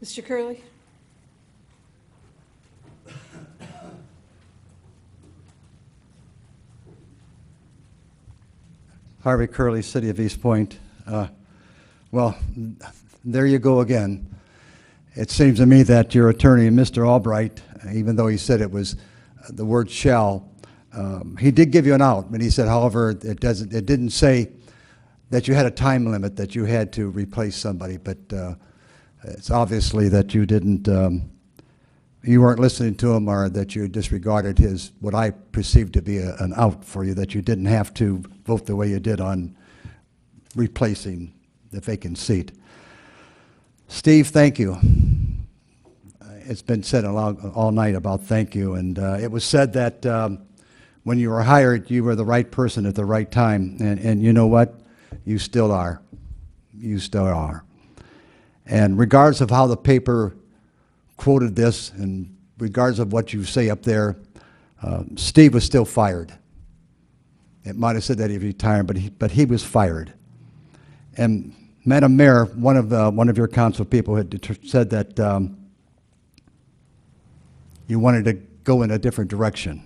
Mr. Curley? Harvey Curley, City of Eastpointe. Well, there you go again. It seems to me that your attorney, Mr. Albright, even though he said it was the word shall, he did give you an out, but he said, however, it didn't say that you had a time limit that you had to replace somebody, but it's obviously that you didn't, you weren't listening to him, or that you disregarded his, what I perceived to be an out for you, that you didn't have to vote the way you did on replacing the vacant seat. Steve, thank you. It's been said all night about thank you, and it was said that when you were hired, you were the right person at the right time, and you know what? You still are. You still are. And regardless of how the paper quoted this, and regardless of what you say up there, Steve was still fired. It might have said that he retired, but he was fired. And Madam Mayor, one of your council people had said that you wanted to go in a different direction.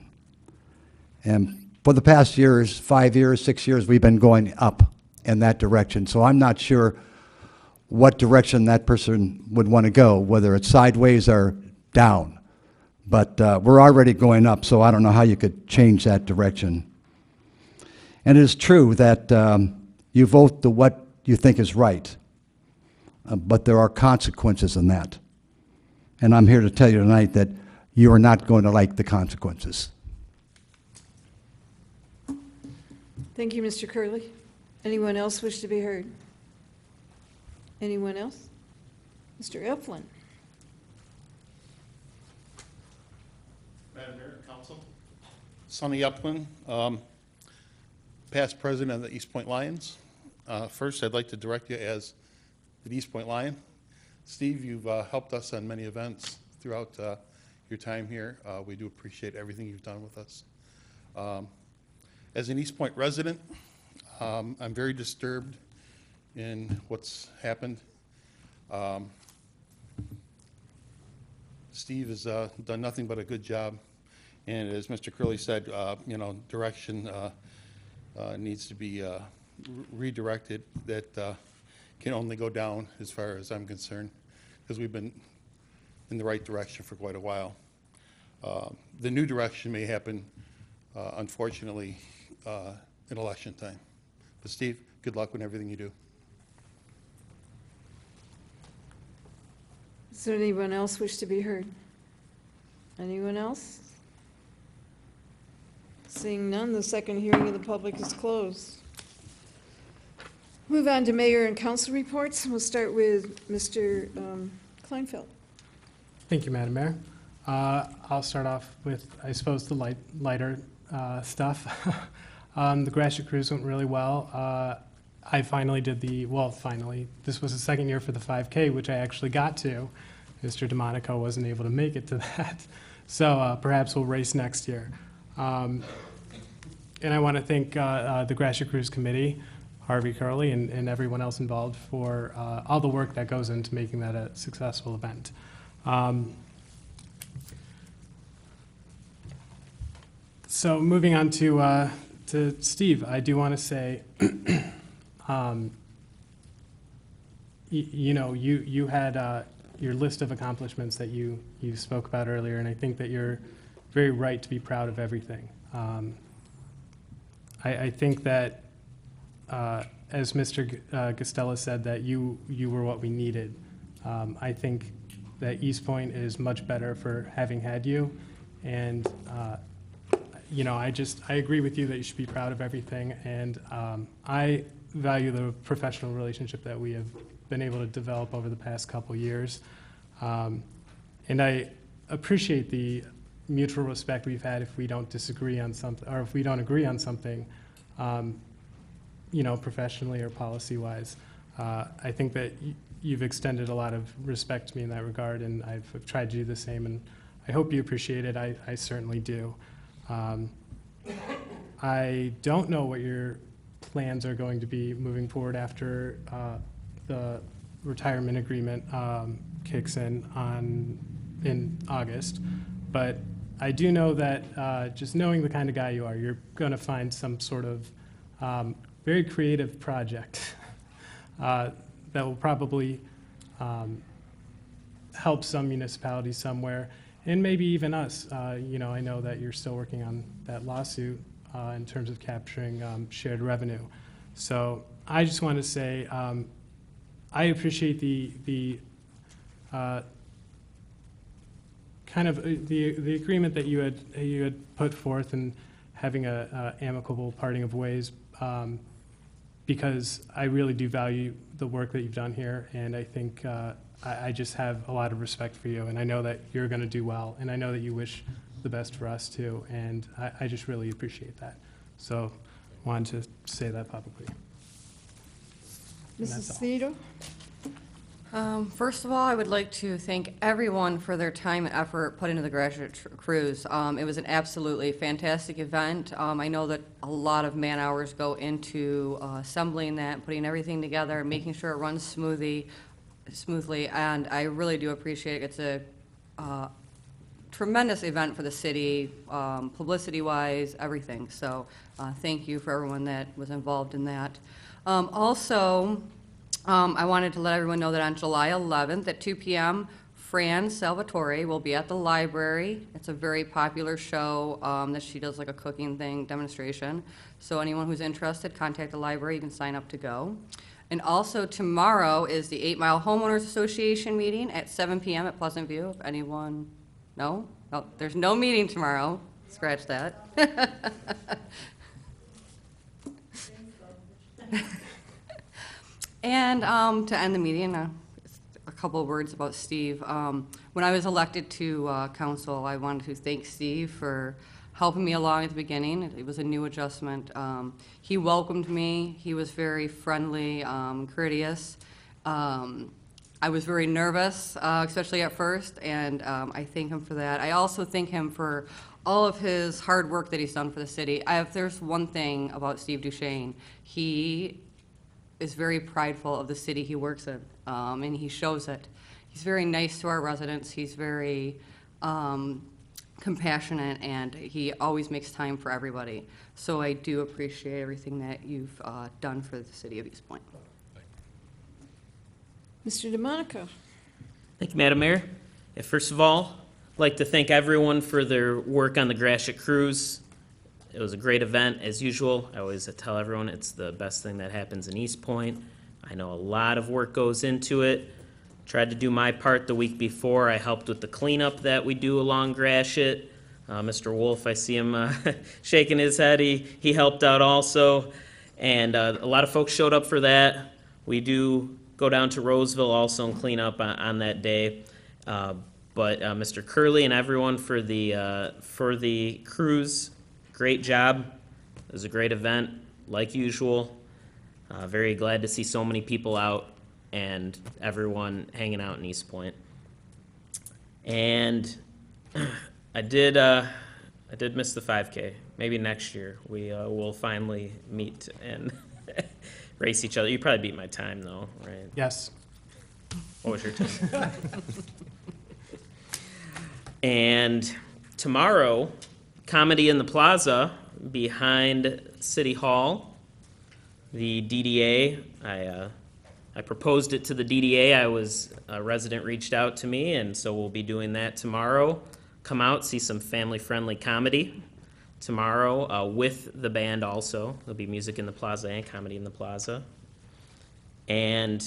And for the past years, 5 years, 6 years, we've been going up in that direction. So I'm not sure what direction that person would want to go, whether it's sideways or down. But we're already going up, so I don't know how you could change that direction. And it is true that you vote to what you think is right, but there are consequences in that. And I'm here to tell you tonight that you are not going to like the consequences. Thank you, Mr. Curley. Anyone else wish to be heard? Anyone else? Mr. Eflin. Madam Mayor, Council. Sonny Upland, past president of the Eastpointe Lions. First, I'd like to direct you as the Eastpointe Lion. Steve, you've helped us on many events throughout your time here. We do appreciate everything you've done with us. As an Eastpointe resident, I'm very disturbed in what's happened. Steve has done nothing but a good job, and as Mr. Curley said, direction needs to be redirected. That can only go down as far as I'm concerned, because we've been in the right direction for quite a while. The new direction may happen, unfortunately, in election time. But Steve, good luck with everything you do. Does anyone else wish to be heard? Anyone else? Seeing none, the second hearing of the public is closed. Move on to mayor and council reports. We'll start with Mr. Kleinfeld. Thank you, Madam Mayor. I'll start off with, I suppose, the lighter stuff. The Gratiot Cruise went really well. I finally did this was the second year for the 5K, which I actually got to. Mr. DeMonico wasn't able to make it to that. So perhaps we'll race next year. And I want to thank the Gratiot Cruise Committee, Harvey Curley, and everyone else involved for all the work that goes into making that a successful event. So moving on to Steve, I do want to say, you had your list of accomplishments that you spoke about earlier, and I think that you're very right to be proud of everything. I think that, as Mr. Gastella said, that you were what we needed. I think that Eastpointe is much better for having had you, and I agree with you that you should be proud of everything, and I value the professional relationship that we have been able to develop over the past couple years. And I appreciate the mutual respect we've had if we don't disagree on something, or if we don't agree on something, professionally or policy-wise. I think that you've extended a lot of respect to me in that regard, and I've tried to do the same, and I hope you appreciate it. I certainly do. I don't know what your plans are going to be moving forward after the retirement agreement kicks in August, but I do know that just knowing the kind of guy you are, you're going to find some sort of very creative project that will probably help some municipality somewhere, and maybe even us. I know that you're still working on that lawsuit in terms of capturing shared revenue. So I just want to say I appreciate the kind of the agreement that you had put forth and having a amicable parting of ways, because I really do value the work that you've done here, and I think I just have a lot of respect for you, and I know that you're going to do well, and I know that you wish the best for us too, and I just really appreciate that. So wanted to say that publicly. And Mrs. that's all. Cedar? First of all, I would like to thank everyone for their time and effort put into the graduate cruise. It was an absolutely fantastic event. I know that a lot of man hours go into assembling that, putting everything together, making sure it runs smoothly, and I really do appreciate it. It's a tremendous event for the city, publicity-wise, everything. So thank you for everyone that was involved in that. Also, I wanted to let everyone know that on July 11th at 2 p.m., Fran Salvatore will be at the library. It's a very popular show that she does like a cooking thing, demonstration. So anyone who's interested, contact the library. You can sign up to go. And also tomorrow is the 8 Mile Homeowners Association meeting at 7 p.m. at Pleasant View. If anyone, no? Oh, there's no meeting tomorrow. Scratch that. And to end the meeting, a couple of words about Steve. When I was elected to council, I wanted to thank Steve for helping me along at the beginning. It was a new adjustment. He welcomed me. He was very friendly, courteous. I was very nervous, especially at first, and I thank him for that. I also thank him for all of his hard work that he's done for the city. If there's one thing about Steve Duchesne, he is very prideful of the city he works in, and he shows it. He's very nice to our residents. He's very compassionate, and he always makes time for everybody. So I do appreciate everything that you've done for the city of Eastpointe. Mr. DeMonaco? Thank you, Madam Mayor. First of all, I'd like to thank everyone for their work on the Gratiot Cruise. It was a great event, as usual. I always tell everyone it's the best thing that happens in Eastpointe. I know a lot of work goes into it. Tried to do my part the week before. I helped with the cleanup that we do along Gratiot. Mr. Wolf, I see him shaking his head. He helped out also. And a lot of folks showed up for that. We do go down to Roseville also and clean up on that day. But Mr. Curley and everyone for the cruise, great job. It was a great event, like usual. Very glad to see so many people out and everyone hanging out in Eastpointe. And I did miss the 5K. Maybe next year we will finally meet and race each other. You probably beat my time though, right? Yes. What was your time? And tomorrow, Comedy in the Plaza behind City Hall. The DDA, I proposed it to the DDA. A resident reached out to me, and so we'll be doing that tomorrow. Come out, see some family-friendly comedy tomorrow with the band also. There'll be music in the plaza and comedy in the plaza. And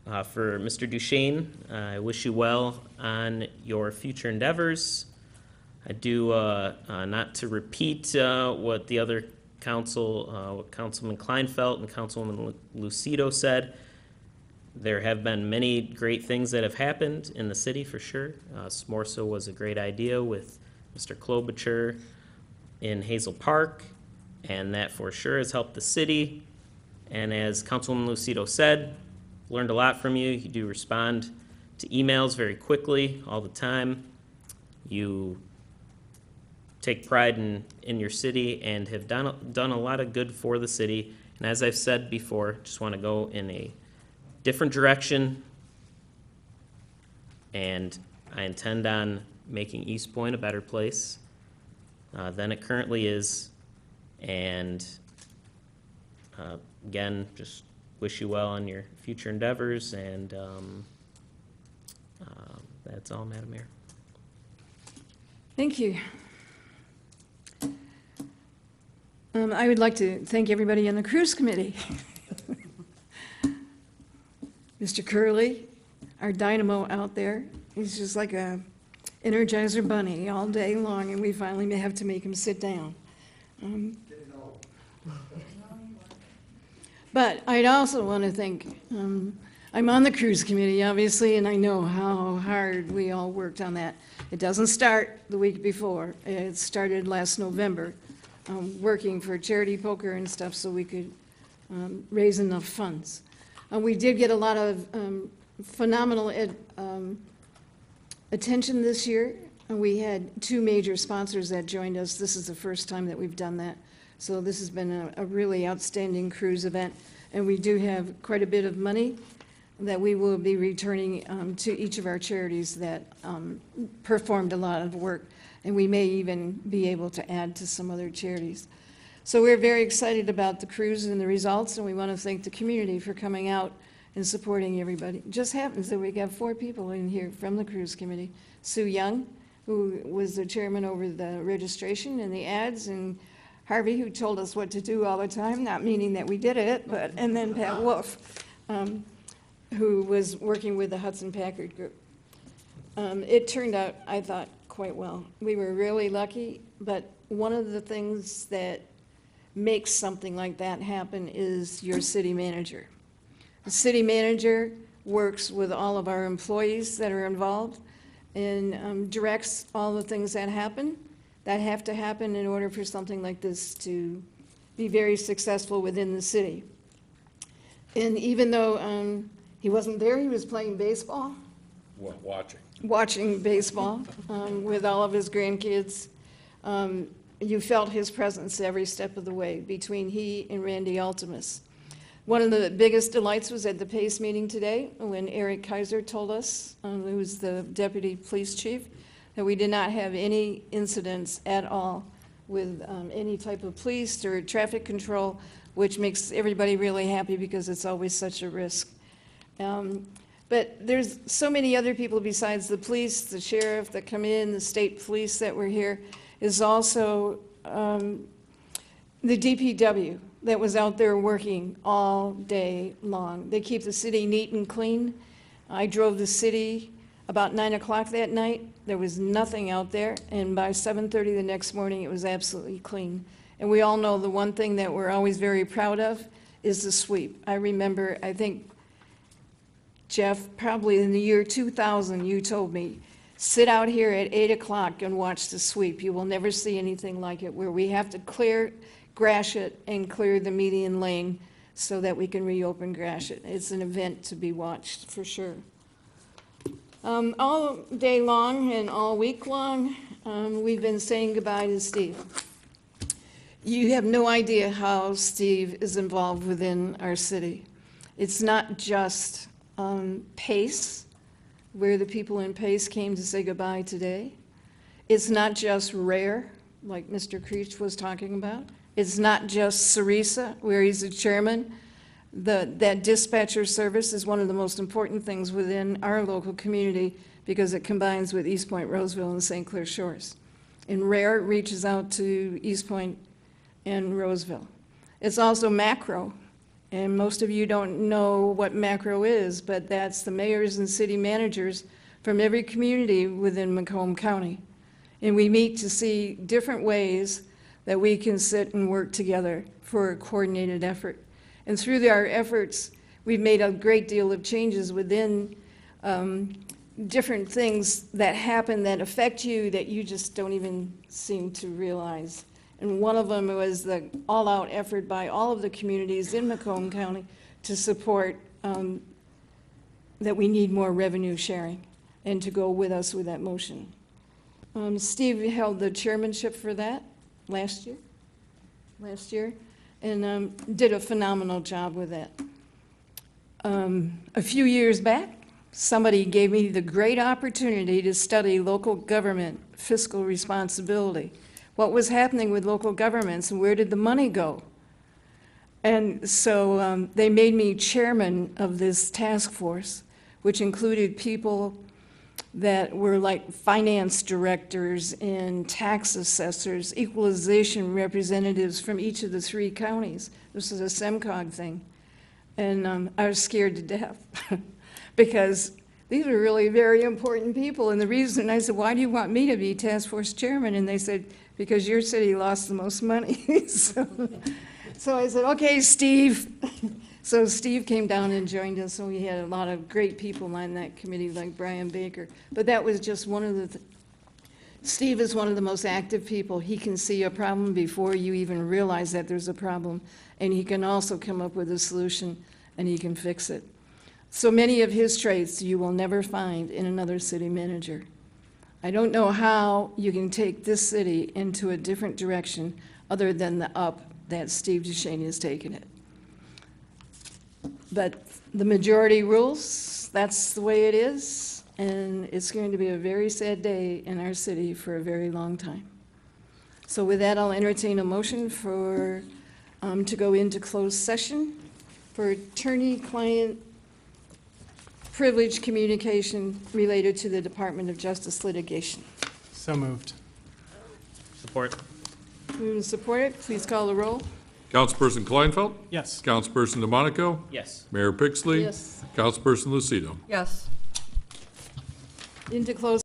for Mr. Duchesne, I wish you well on your future endeavors. I do, not to repeat what the other what Councilman Kleinfeld and Councilwoman Lucido said. There have been many great things that have happened in the city for sure. Smorso was a great idea with Mr. Klobuchar in Hazel Park, and that for sure has helped the city. And as Councilwoman Lucido said, learned a lot from you. You do respond to emails very quickly all the time. You take pride in your city and have done a lot of good for the city. And as I've said before, just want to go in a different direction. And I intend on making Eastpointe a better place than it currently is. And again, just wish you well on your future endeavors. And that's all, Madam Mayor. Thank you. I would like to thank everybody on the cruise committee. Mr. Curley, our dynamo out there, he's just like a Energizer bunny all day long, and we finally may have to make him sit down. But I'd also want to thank I'm on the cruise committee, obviously, and I know how hard we all worked on that. It doesn't start the week before. It started last November, working for charity poker and stuff so we could raise enough funds. We did get a lot of phenomenal attention this year. We had 2 major sponsors that joined us. This is the first time that we've done that. So this has been a really outstanding cruise event. And we do have quite a bit of money that we will be returning to each of our charities that performed a lot of work. And we may even be able to add to some other charities. So we're very excited about the cruise and the results, and we want to thank the community for coming out and supporting everybody. It just happens that we got 4 people in here from the cruise committee. Sue Young, who was the chairman over the registration and the ads, and Harvey, who told us what to do all the time, not meaning that we did it, but, and then Pat Wolf, who was working with the Hudson Packard Group. It turned out, I thought, quite well. We were really lucky, but one of the things that makes something like that happen is your city manager. The city manager works with all of our employees that are involved and directs all the things that happen, that have to happen in order for something like this to be very successful within the city. And even though he wasn't there, he was playing baseball. Watching baseball with all of his grandkids. You felt his presence every step of the way between he and Randy Altimus. One of the biggest delights was at the PACE meeting today when Eric Kaiser told us, who was the deputy police chief, that we did not have any incidents at all with any type of police or traffic control, which makes everybody really happy because it's always such a risk. But there's so many other people besides the police, the sheriff that come in, the state police that were here, is also the DPW that was out there working all day long. They keep the city neat and clean. I drove the city about 9 o'clock that night. There was nothing out there, and by 7:30 the next morning, it was absolutely clean. And we all know the one thing that we're always very proud of is the sweep. I remember, I think, Jeff, probably in the year 2000, you told me, sit out here at 8 o'clock and watch the sweep. You will never see anything like it, where we have to clear Gratiot and clear the median lane so that we can reopen Gratiot. It's an event to be watched, for sure. All day long and all week long, we've been saying goodbye to Steve. You have no idea how Steve is involved within our city. It's not just PACE, where the people in PACE came to say goodbye today. It's not just RARE, like Mr. Creech was talking about. It's not just Sarisa, where he's the chairman. That dispatcher service is one of the most important things within our local community because it combines with Eastpointe, Roseville, and St. Clair Shores. And RARE reaches out to Eastpointe and Roseville. It's also Macro, and most of you don't know what Macro is, but that's the mayors and city managers from every community within Macomb County. And we meet to see different ways that we can sit and work together for a coordinated effort. And through our efforts, we've made a great deal of changes within different things that happen that affect you that you just don't even seem to realize. And one of them was the all-out effort by all of the communities in Macomb County to support that we need more revenue sharing and to go with us with that motion. Steve held the chairmanship for that last year, and did a phenomenal job with that. A few years back, somebody gave me the great opportunity to study local government fiscal responsibility. What was happening with local governments and where did the money go? And so they made me chairman of this task force, which included people that were like finance directors and tax assessors, equalization representatives from each of the 3 counties. This is a SEMCOG thing. And I was scared to death because these are really very important people. And the reason, I said, why do you want me to be task force chairman? And they said, because your city lost the most money. So I said, okay, Steve, So Steve came down and joined us, and we had a lot of great people on that committee, like Brian Baker. But that was just one of the, Steve is one of the most active people. He can see a problem before you even realize that there's a problem, and he can also come up with a solution, and he can fix it. So many of his traits you will never find in another city manager. I don't know how you can take this city into a different direction other than the up that Steve Duchesne has taken it. But the majority rules, that's the way it is, and it's going to be a very sad day in our city for a very long time. So with that, I'll entertain a motion for, to go into closed session for attorney-client privilege communication related to the Department of Justice litigation. So moved. Support. Moved and supported, please call the roll. Councilperson Kleinfeld? Yes. Councilperson DeMonico? Yes. Mayor Pixley? Yes. Councilperson Lucido? Yes. Into closed